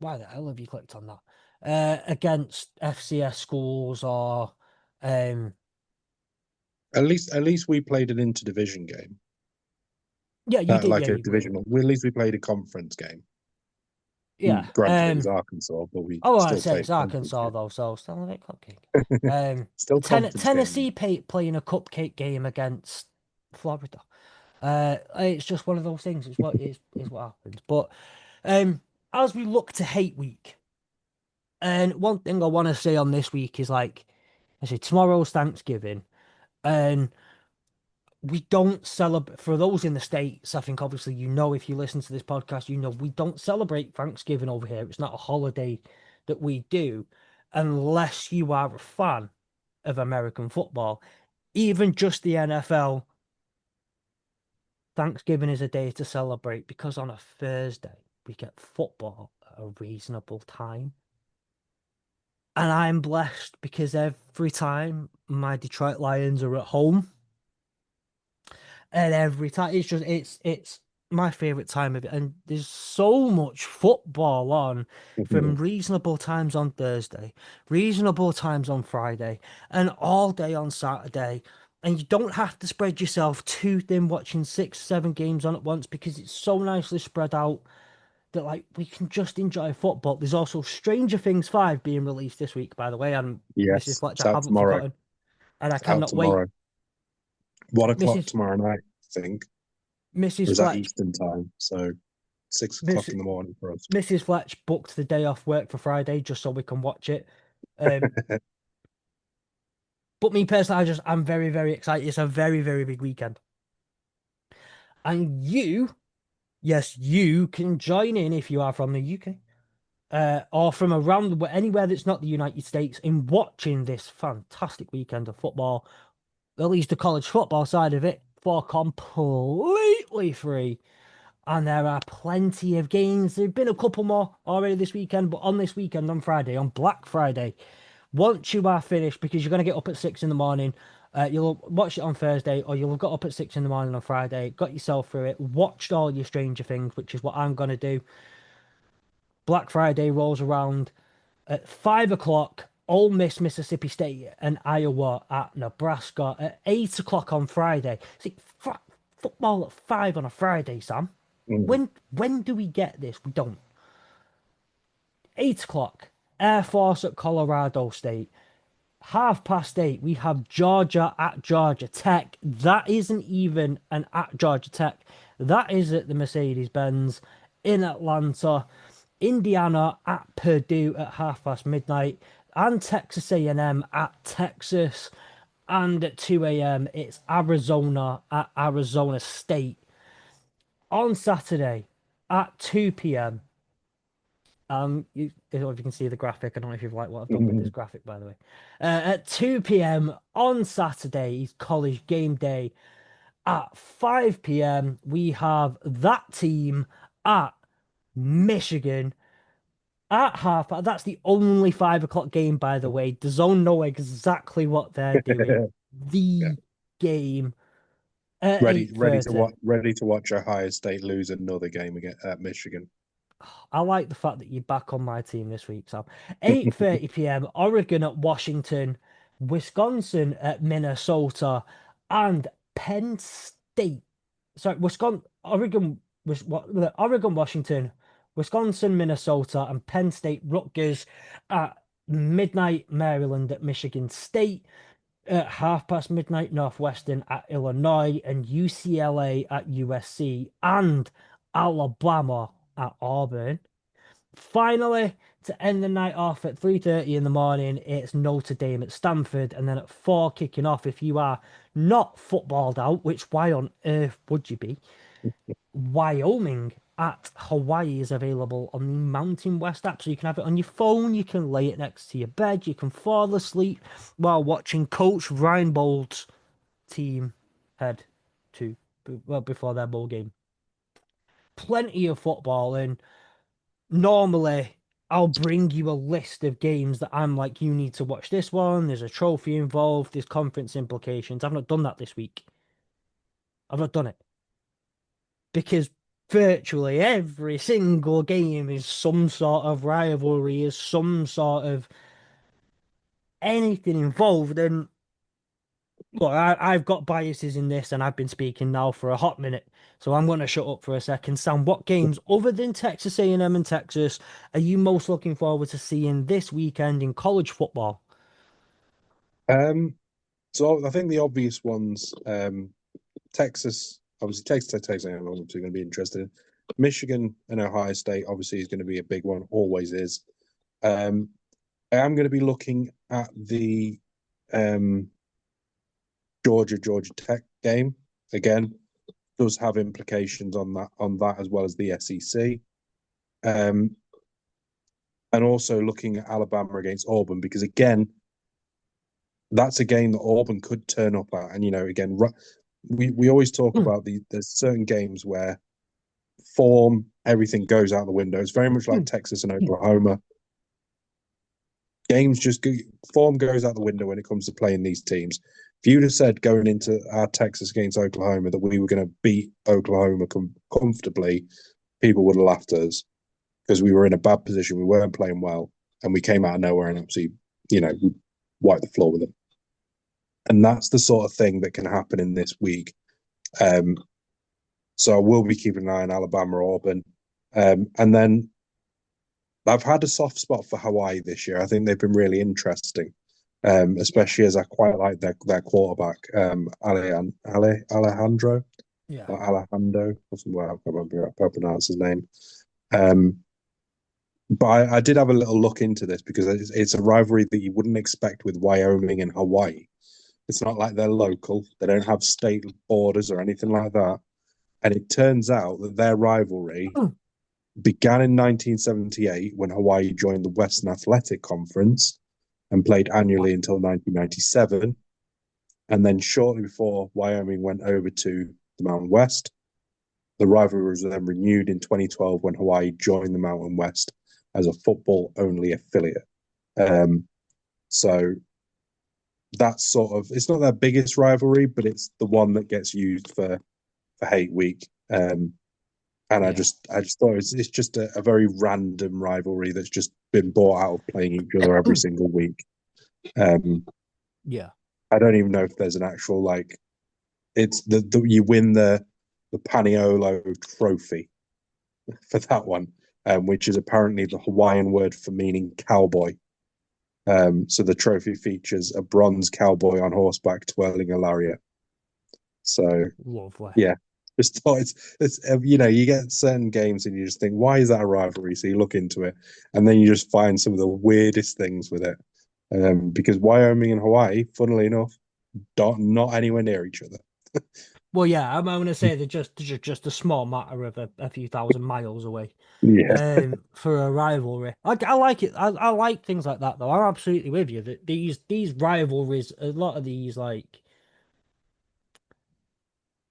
why the hell have you clicked on that? Against FCS schools or, um, At least we played an interdivision game. yeah, you did. Like Yeah, a you divisional. Well, at least we played a conference game. yeah. Granted, it was Arkansas, but we Oh, I still say played it's a conference Arkansas game. though, so still a bit cupcake. Still conference game. Tennessee playing a cupcake game against Florida. It's just one of those things. It's what happens. But as we look to hate week, and one thing I want to say on this week is like, I say tomorrow's Thanksgiving, and we don't celebrate. For those in the States, I think obviously if you listen to this podcast, we don't celebrate Thanksgiving over here. It's not a holiday that we do, unless you are a fan of American football. Even just the NFL, Thanksgiving is a day to celebrate because on a Thursday we get football at a reasonable time. And I'm blessed because every time my Detroit Lions are at home, and every time it's my favorite time of it, and there's so much football on from reasonable times on Thursday, reasonable times on Friday, and all day on Saturday. And you don't have to spread yourself too thin watching 6 7 games on at once because it's so nicely spread out that like we can just enjoy football. There's also Stranger Things 5 being released this week, by the way, and Mrs. Yes, Fletcher, it's I out haven't tomorrow. forgotten, and I It's out cannot wait. tomorrow. 1 o'clock Mrs. tomorrow night, I think. Or Mrs. is that Fletch, Eastern time? So 6 o'clock Miss, in the morning for us. Mrs. Fletch booked the day off work for Friday just so we can watch it. Um, but me personally, I'm very very excited. It's a very very big weekend, and yes, you can join in if you are from the UK. Or from around anywhere that's not the United States in watching this fantastic weekend of football, at least the college football side of it, for completely free. And there are plenty of games. There have been a couple more already this weekend, but on this weekend, on Friday, on Black Friday, once you are finished, because you're going to get up at 6 in the morning, you'll watch it on Thursday, or you'll have got up at 6 in the morning on Friday, got yourself through it, watched all your Stranger Things, which is what I'm going to do. Black Friday rolls around at 5 o'clock. Ole Miss, Mississippi State, and Iowa at Nebraska at 8 o'clock on Friday. See, football at 5 on a Friday, Sam. Mm. When do we get this? We don't. 8 o'clock. Air Force at Colorado State. 8:30, we have Georgia at Georgia Tech. That isn't even an at Georgia Tech. That is at the Mercedes Benz in Atlanta. Indiana at Purdue at midnight, and Texas A&M at Texas. And at 2 a.m., it's Arizona at Arizona State. On Saturday at 2 p.m., I don't know if you can see the graphic. I don't know if you've liked what I've done with this graphic, by the way. At 2 p.m. on Saturday is college game day. At 5 p.m., we have that team at Michigan at half. That's the only 5 o'clock game, by the way. DAZN know exactly what they're doing. Yeah. The game at Ready to 8:30. watch. Ready to watch Ohio State lose another game again at Michigan. I like the fact that you're back on my team this week, Sam. 8:30 p.m. Oregon at Washington, Wisconsin at Minnesota, and Penn State. Sorry, Oregon, Washington, Wisconsin, Minnesota, and Penn State, Rutgers at midnight. Maryland at Michigan State. At midnight, Northwestern at Illinois, and UCLA at USC, and Alabama at Auburn. Finally, to end the night off at 3:30 in the morning, it's Notre Dame at Stanford, and then at 4 kicking off, if you are not footballed out, which why on earth would you be? Wyoming at Hawaii is available on the Mountain West app, so you can have it on your phone, you can lay it next to your bed, you can fall asleep while watching Coach Reinbold's team head to, well, before their bowl game. plenty of football, and normally I'll bring you a list of games that I'm like, you need to watch this one. There's a trophy involved, there's conference implications. I've not done that this week. I've not done it because virtually every single game is some sort of rivalry, is some sort of anything involved. And look, I've got biases in this, and I've been speaking now for a hot minute, so I'm going to shut up for a second. Sam, what games other than Texas A&M and Texas are you most looking forward to seeing this weekend in college football? Um, so I think the obvious ones, Texas, obviously Texas A&M, obviously going to be interested. Michigan and Ohio State, obviously, is going to be a big one. Always is. Um, I am going to be looking at the um, Georgia Tech game again. Does have implications on that as well as the SEC. Um, and also looking at Alabama against Auburn because again, that's a game that Auburn could turn up at. And again, we always talk about there's certain games where form, everything goes out the window. It's very much like Texas and Oklahoma. Games just go, form goes out the window when it comes to playing these teams. If you'd have said going into our Texas against Oklahoma that we were going to beat Oklahoma comfortably, people would have laughed at us because we were in a bad position. We weren't playing well, and we came out of nowhere and absolutely, we wiped the floor with them. And that's the sort of thing that can happen in this week. So I will be keeping an eye on Alabama, Auburn, and then I've had a soft spot for Hawaii this year. I think they've been really interesting, Yeah, especially as I quite like their quarterback, Alejandro, yeah. or Alejandro, or something. I can't remember how to pronounce his name. Um, but I did have a little look into this because it's a rivalry that you wouldn't expect with Wyoming and Hawaii. It's not like they're local; they don't have state borders or anything like that. And it turns out that their rivalry began in 1978 when Hawaii joined the Western Athletic Conference and played Wow. annually until 1997. And then shortly before Wyoming went over to the Mountain West, the rivalry was then renewed in 2012 when Hawaii joined the Mountain West as a football only affiliate. Um, so that's sort of, it's not their biggest rivalry, but it's the one that gets used for Hate Week. And Yeah. I just thought it's just a very random rivalry that's just been bought out of playing each other every single week. Um, Yeah. I don't even know if there's an actual like it's the you win the Paniolo trophy for that one, which is apparently the Hawaiian word for meaning cowboy. So the trophy features a bronze cowboy on horseback twirling a lariat. So Lovely. yeah, just thought it's you get certain games and you just think why is that a rivalry? So you look into it and then you just find some of the weirdest things with it. Because Wyoming and Hawaii, funnily enough, don't not anywhere near each other. Well, yeah, I'm going to say they're just a small matter of a few thousand miles away. Yeah. For a rivalry. I like it. I like things like that though. I'm absolutely with you that these rivalries, a lot of these like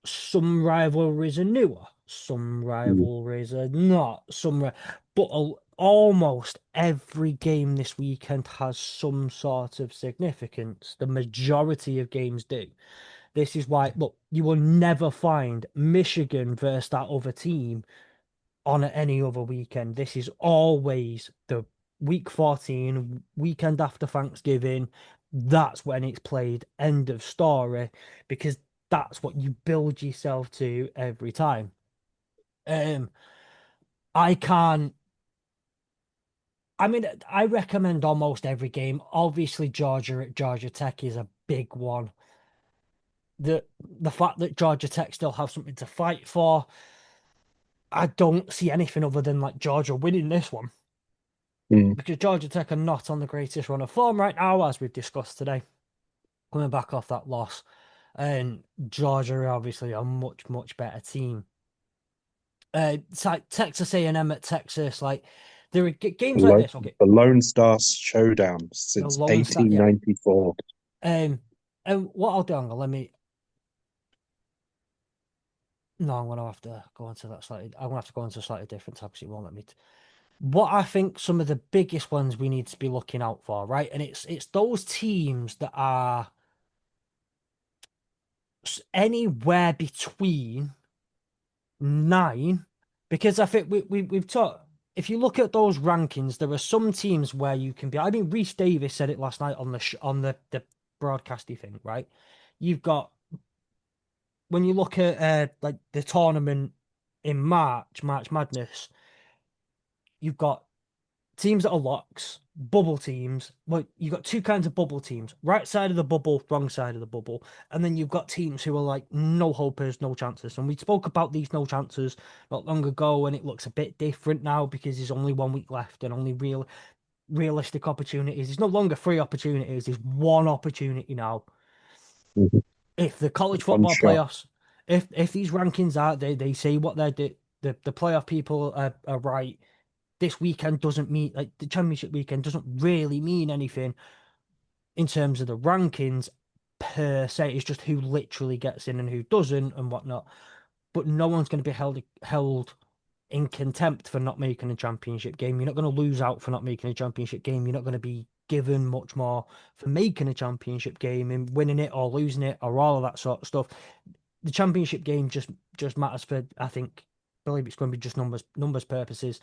some rivalries are newer, some rivalries are not. But almost every game this weekend has some sort of significance. The majority of games do. This is why, look, you will never find Michigan versus that other team on any other weekend. This is always the week 14, weekend after Thanksgiving. That's when it's played. End of story. Because that's what you build yourself to every time. Um, I can't. I mean, I recommend almost every game. Obviously, Georgia at Georgia Tech is a big one. The fact that Georgia Tech still have something to fight for, I don't see anything other than like Georgia winning this one. Mm. Because Georgia Tech are not on the greatest run of form right now, as we've discussed today, coming back off that loss. And Georgia are obviously a much, much better team. It's like Texas A&M at Texas, like there are games like this. Okay, The Lone Star Showdown the since Lone Star, yeah. 1894. Um, and what I'll do, let me No, I'm gonna have to go into that slightly. I'm gonna have to go into a slightly different topic. It won't let me. What I think some of the biggest ones we need to be looking out for, right? And it's those teams that are anywhere between nine, because I think we've talked. If you look at those rankings, there are some teams where you can be. I mean, Reese Davis said it last night on the broadcasty thing, right? You've got when you look at like the tournament in March Madness, you've got teams that are locks, bubble teams. Well, you've got two kinds of bubble teams: right side of the bubble, wrong side of the bubble, and then you've got teams who are like no hopers, no chances. And we spoke about these no chances not long ago, and it looks a bit different now because there's only 1 week left and only realistic opportunities. There's no longer three opportunities. There's one opportunity now. Mhm. If the college One football shot. playoffs, if these rankings are they say what they're the playoff people are right. This weekend doesn't mean like the championship weekend doesn't really mean anything in terms of the rankings per se. It's just who literally gets in and who doesn't and whatnot. But no one's going to be held in contempt for not making a championship game. You're not going to lose out for not making a championship game. You're not going to be given much more for making a championship game and winning it or losing it or all of that sort of stuff. The championship game just matters for I think believe it's going to be just numbers purposes.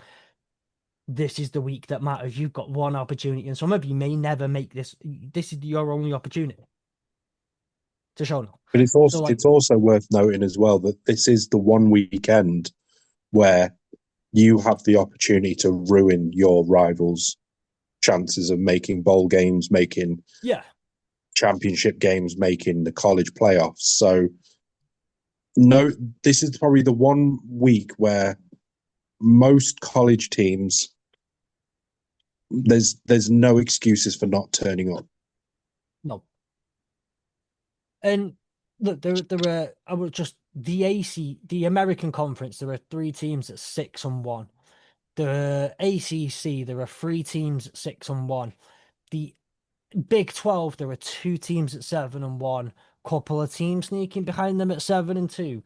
This is the week that matters. You've got one opportunity, and some of you may never make this. This is your only opportunity to show no. But So, like, it's also worth noting as well that this is the one weekend where you have the opportunity to ruin your rivals' chances of making bowl games, making yeah, championship games, making the college playoffs. So no, this is probably the one week where most college teams there's no excuses for not turning up. no. And look, there are. I was just the the American Conference. There are three teams at 6-1. The ACC, there are three teams at 6-1. The Big 12, there are two teams at 7-1. Couple of teams sneaking behind them at 7-2.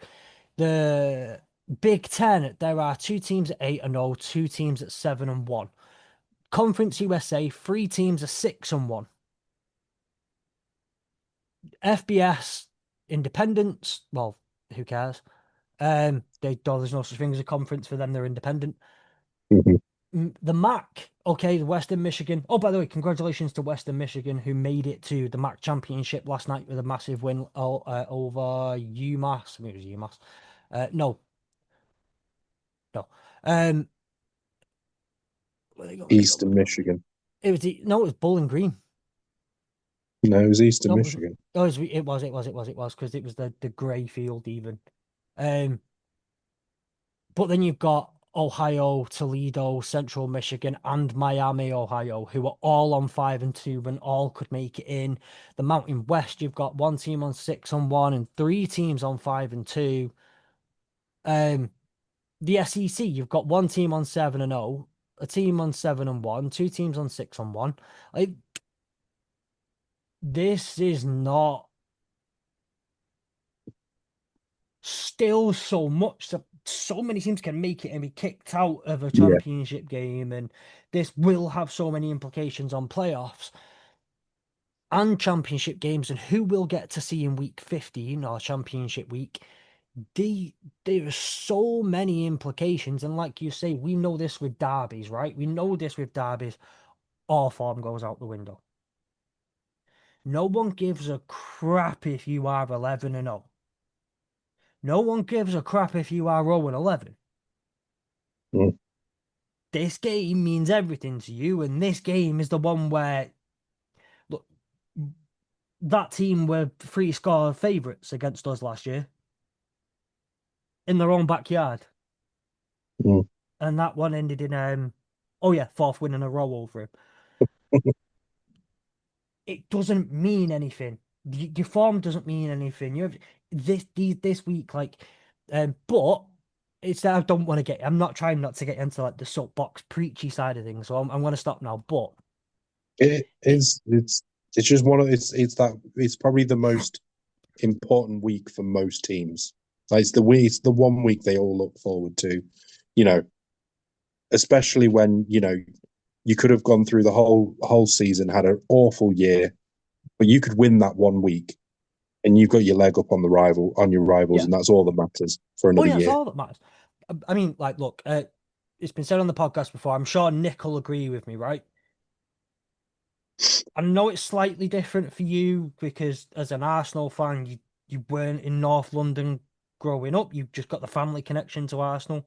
The Big Ten, there are two teams at 8-0, two teams at 7-1. Conference USA, three teams are 6-1. FBS, independents, well, who cares? There's no such thing as a conference for them, they're independent. Mhm. The MAC, okay, Western Michigan. Oh, by the way, congratulations to Western Michigan who made it to the MAC championship last night with a massive win over UMass. I mean, it was UMass. No, no. Um, where they go, where Eastern they go? Michigan. It was no, it was Bowling Green. No, it was Eastern No, it was. Michigan. Oh, it was because it was the grey field even. Um, but then you've got Ohio, Toledo, Central Michigan, and Miami, Ohio, who are all on 5-2 and all could make it in. The Mountain West, you've got one team on 6-1 and three teams on 5-2. Um, the SEC, you've got one team on 7-0, a team on 7-1, two teams on 6-1. Like this is not still so much. So many teams can make it and be kicked out of a Yeah. championship game, and this will have so many implications on playoffs and championship games, and who we'll get to see in week 15 or championship week. There are so many implications, and like you say, we know this with derbies, right? We know this with derbies. All form goes out the window. No one gives a crap if you are 11-0. No one gives a crap if you are 0-11. Mm. This game means everything to you, and this game is the one where look, that team were three score favourites against us last year in their own backyard, Mm. and that one ended in oh yeah, fourth win in a row over him. It doesn't mean anything. Your form doesn't mean anything. You have this week, like, but it's that I don't want to get. I'm not trying not to get into like the soapbox preachy side of things, so I'm going to stop now. But It it is it's just one of it's that it's probably the most important week for most teams. Like it's the 1 week they all look forward to, you know, especially when, you could have gone through the whole season, had an awful year, but you could win that 1 week and you've got your leg up on your rivals, Yeah. and that's all that matters for Oh another yeah, that's year. all that matters. I mean, like, look, it's been said on the podcast before. I'm sure Nick will agree with me, right? I know it's slightly different for you because as an Arsenal fan, you weren't in North London growing up. You just got the family connection to Arsenal.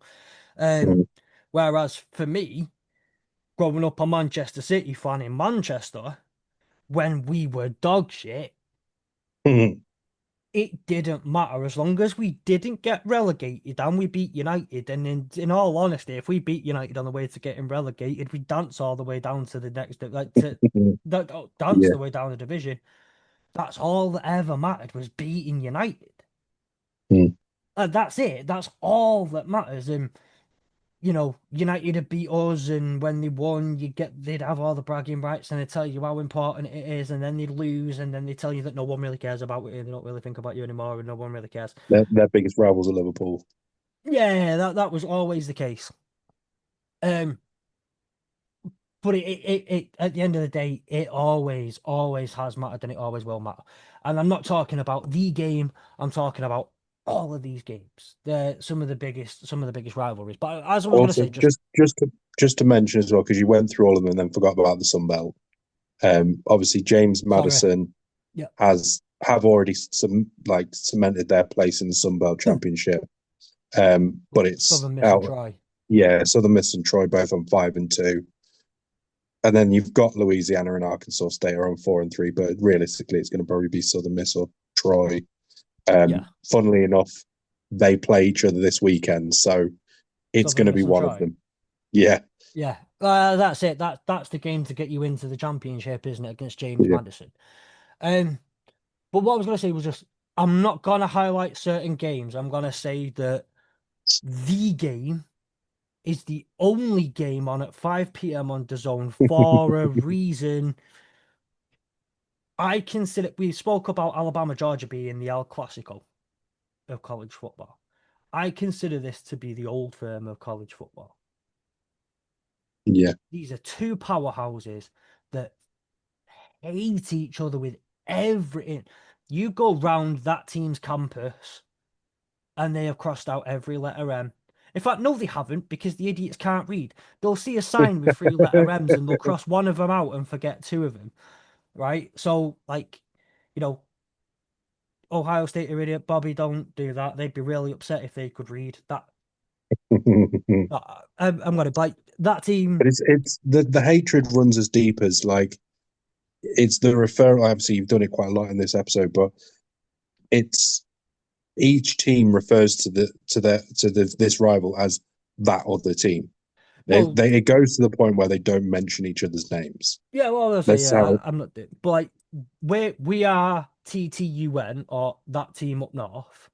Um, Mm. Whereas for me, growing up a Manchester City fan in Manchester, when we were dog shit, it didn't matter as long as we didn't get relegated and we beat United. And in all honesty, if we beat United on the way to getting relegated, we dance all the way down to the next, like to dance Yeah. the way down the division. That's all that ever mattered was beating United. Mm. That's it. That's all that matters. And United had beat us, and when they won, they'd have all the bragging rights, and they tell you how important it is, and then they'd lose, and then they tell you that no one really cares about it, and they don't really think about you anymore, and no one really cares. Their biggest rivals are Liverpool. Yeah, that was always the case. Um, but it at the end of the day, it always has mattered, and it always will matter. And I'm not talking about the game. I'm talking about all of these games. They're some of the biggest rivalries. But as I was going to Also, say, just just to mention as well, because you went through all of them and then forgot about the Sun Belt. Obviously, James sorry. Madison Yeah. have already cemented their place in the Sun Belt Championship. But it's Southern Miss and out. Troy. Yeah, Southern Miss and Troy both on 5 and 2, and then you've got Louisiana and Arkansas State are on 4 and 3. But realistically, it's going to probably be Southern Miss or Troy. Yeah. Funnily enough, they play each other this weekend, so it's going Southern to be Miss and one of Troy. them. Yeah, Yeah. That's it. That's the game to get you into the championship, isn't it, against James yeah. Madison? Um, but what I was gonna say was just I'm not gonna highlight certain games. I'm gonna say that the game is the only game on at 5 p.m. on DAZN for a reason. I consider we spoke about Alabama Georgia being the El Clasico of college football. I consider this to be the old firm of college football. Yeah. These are two powerhouses that hate each other with everything. You go round that team's campus and they have crossed out every letter M. In fact, no, they haven't because the idiots can't read. They'll see a sign with three letter M's and they'll cross one of them out and forget two of them, right? So, like, you know, Ohio State are idiot. Bobby, don't do that. They'd be really upset if they could read that. But I'm gonna like that team. it's the hatred runs as deep as it's the referral. Obviously, you've done it quite a lot in this episode, but it's each team refers to this rival as that other team. Well, It goes to the point where they don't mention each other's names. yeah, well, I'll say That's yeah. how. I'm not, but like we are TTUN or that team up north,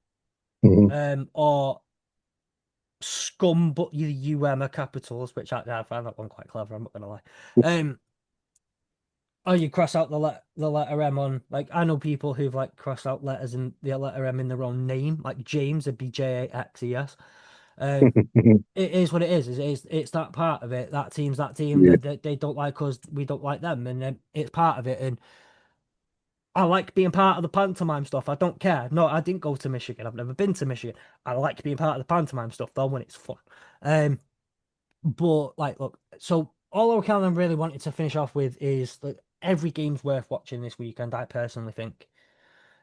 Mhm. or scum, but the UM are capitals, which I find that one quite clever. I'm not gonna lie. Um, oh, you cross out the letter M on like I know people who've like crossed out letters in the letter M in their own name, like James would be JAXES. Um, it is what it is. It's that part of it. That team's that team. Yeah. They don't like us. We don't like them, and it's part of it. And I like being part of the pantomime stuff. I don't care. No, I didn't go to Michigan. I've never been to Michigan. I like being part of the pantomime stuff though when it's fun. Um, but like, look. So all I kind of really wanted to finish off with is that every game's worth watching this weekend. I personally think.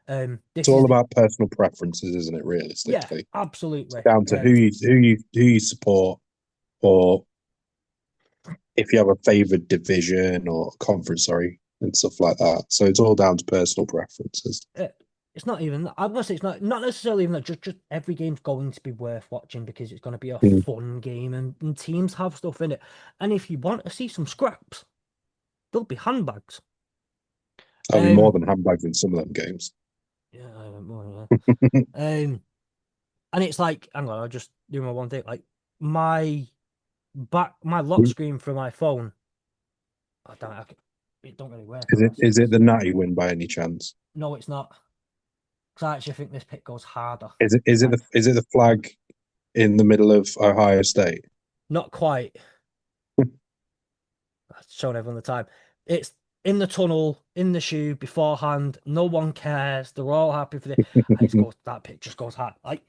It's This is all the about personal preferences, isn't it? yeah, Realistically, it's absolutely. down to who you support, or if you have a favored division or conference, sorry, and stuff like that. So it's all down to personal preferences. uh, it's not even. I'm gonna say it's not necessarily even that. Just every game's going to be worth watching because it's going to be a Mm. fun game and teams have stuff in it. And if you want to see some scraps, there'll be handbags. I'll be more Um, than handbags in some of them games. yeah, I don't know, yeah. And it's like, hang on, I'll just do my one thing. Like my my lock screen for my phone. It don't really work Is on it that is it settings. the Natty win by any chance? No, it's not. because I actually think this pick goes harder. Is it And the flag in the middle of Ohio State? not quite. Showing everyone the time. It's in the tunnel, in the shoe, beforehand. No one cares. They're all happy for the. And it's goes that pick just goes hard. Like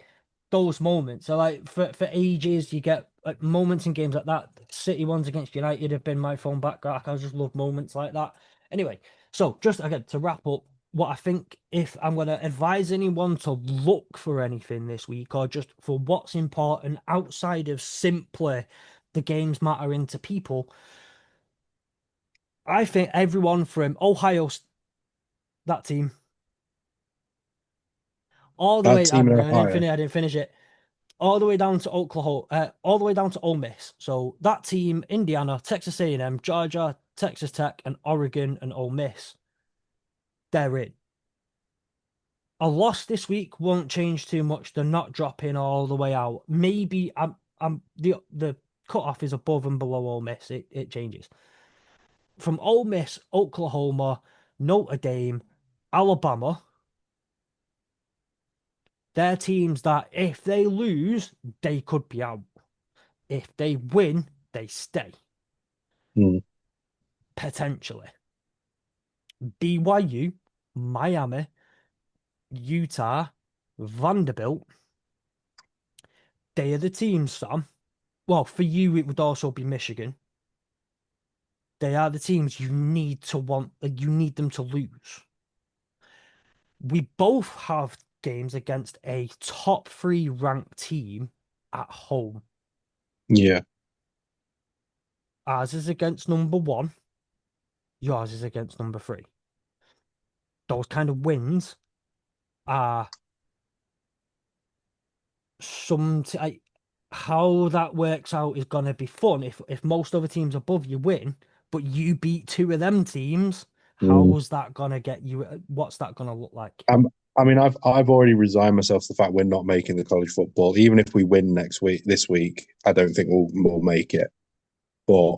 those moments. So like for ages, you get like moments in games like that. City ones against United have been my phone background. I just love moments like that. Anyway, so just again to wrap up, what I think if I'm going to advise anyone to look for anything this week or just for what's important outside of simply the games mattering to people, I think everyone from Ohio, that team, all the That way. team in I Ohio. didn't finish it. All the way down to Oklahoma, all the way down to Ole Miss. So that team, Indiana, Texas A&M, Georgia, Texas Tech, and Oregon and Ole Miss, they're in. A loss this week won't change too much. They're not dropping all the way out. Maybe I'm the cutoff is above and below Ole Miss. It changes. From Ole Miss, Oklahoma, Notre Dame, Alabama. They're teams that if they lose, they could be out. If they win, they stay. Hmm. Potentially. BYU, Miami, Utah, Vanderbilt. They are the teams, Sam. Well, for you, it would also be Michigan. They are the teams you need to want, you need them to lose. We both have games against a top three ranked team at home. Yeah. Ours is against number one, yours is against number three. Those kind of wins are how that works out is going to be fun. If most other teams above you win, but you beat two of them teams, Mm. how's that going to get you? What's that going to look like? Um, I mean, I've already resigned myself to the fact we're not making the college football. Even if we win this week, I don't think we'll make it. But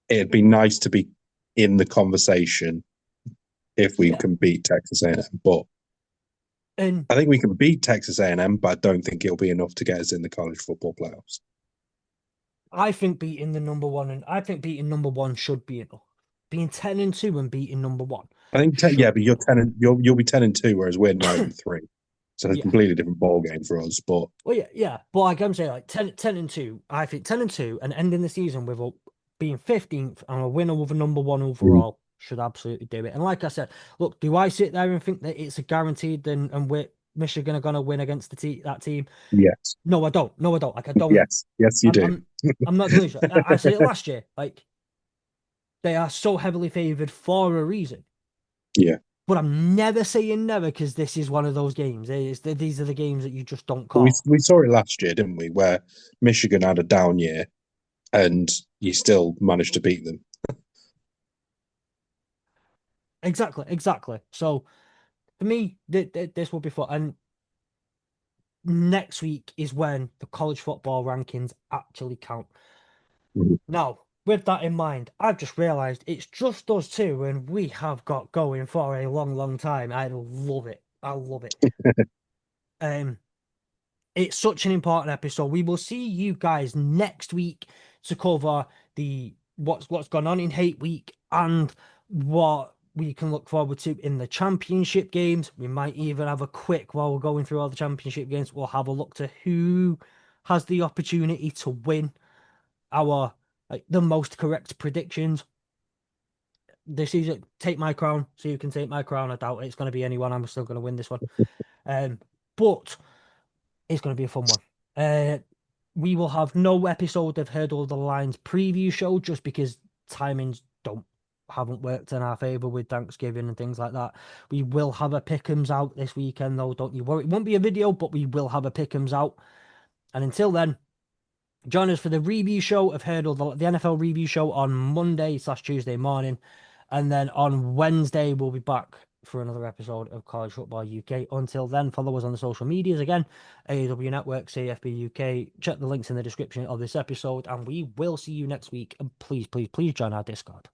it'd be nice to be in the conversation if we Yeah, can beat Texas A&M. But and I think we can beat Texas A&M, but I don't think it'll be enough to get us in the college football playoffs. I think beating the number one, and I think beating number one should be enough. Being 10-2 and beating number one I think, yeah, should but be enough. you'll be 10-2, whereas we're 9-3. So it's a Yeah. completely different ball game for us. But Well, yeah. But like I'm saying, like 10-2, I think 10-2 and ending the season with being 15th and a winner with a number one mm, overall should absolutely do it. And like I said, look, do I sit there and think that it's a guaranteed and we're Michigan are gonna win against that team? yes, No, I don't. No, I don't. Like I don't. yes, you I'm do. I'm I'm not delusional. I said it last year. Like they are so heavily favored for a reason. Yeah. But I'm never saying never because this is one of those games. These are the games that you just don't We call. we saw it last year, didn't we? Where Michigan had a down year, and you still managed to beat them. Exactly, exactly. So for me, this will be fun. And next week is when the college football rankings actually count. Mhm. Now, with that in mind, I've just realised it's just us two, and we have got going for a long, long time. I love it. I love it. Um, it's such an important episode. We will see you guys next week to cover the what's gone on in Hate Week and what we can look forward to in the championship games. We might even have a quick while we're going through all the championship games. We'll have a look to who has the opportunity to win our like the most correct predictions this season. Take my crown, so you can take my crown. I doubt it's going to be anyone. I'm still going to win this one. But it's going to be a fun one. We will have no episode of Hurdle the Lines preview show just because timings haven't worked in our favour with Thanksgiving and things like that. We will have a pick'ems out this weekend though, don't you worry. It won't be a video, but we will have a pick'ems out. And until then, join us for the review show of Hurdle, the NFL review show on Monday/Tuesday morning. And then on Wednesday, we'll be back for another episode of College Football UK. Until then, follow us on the social medias again, AEW Network, CFB UK. Check the links in the description of this episode, and we will see you next week. And please, please, please join our Discord.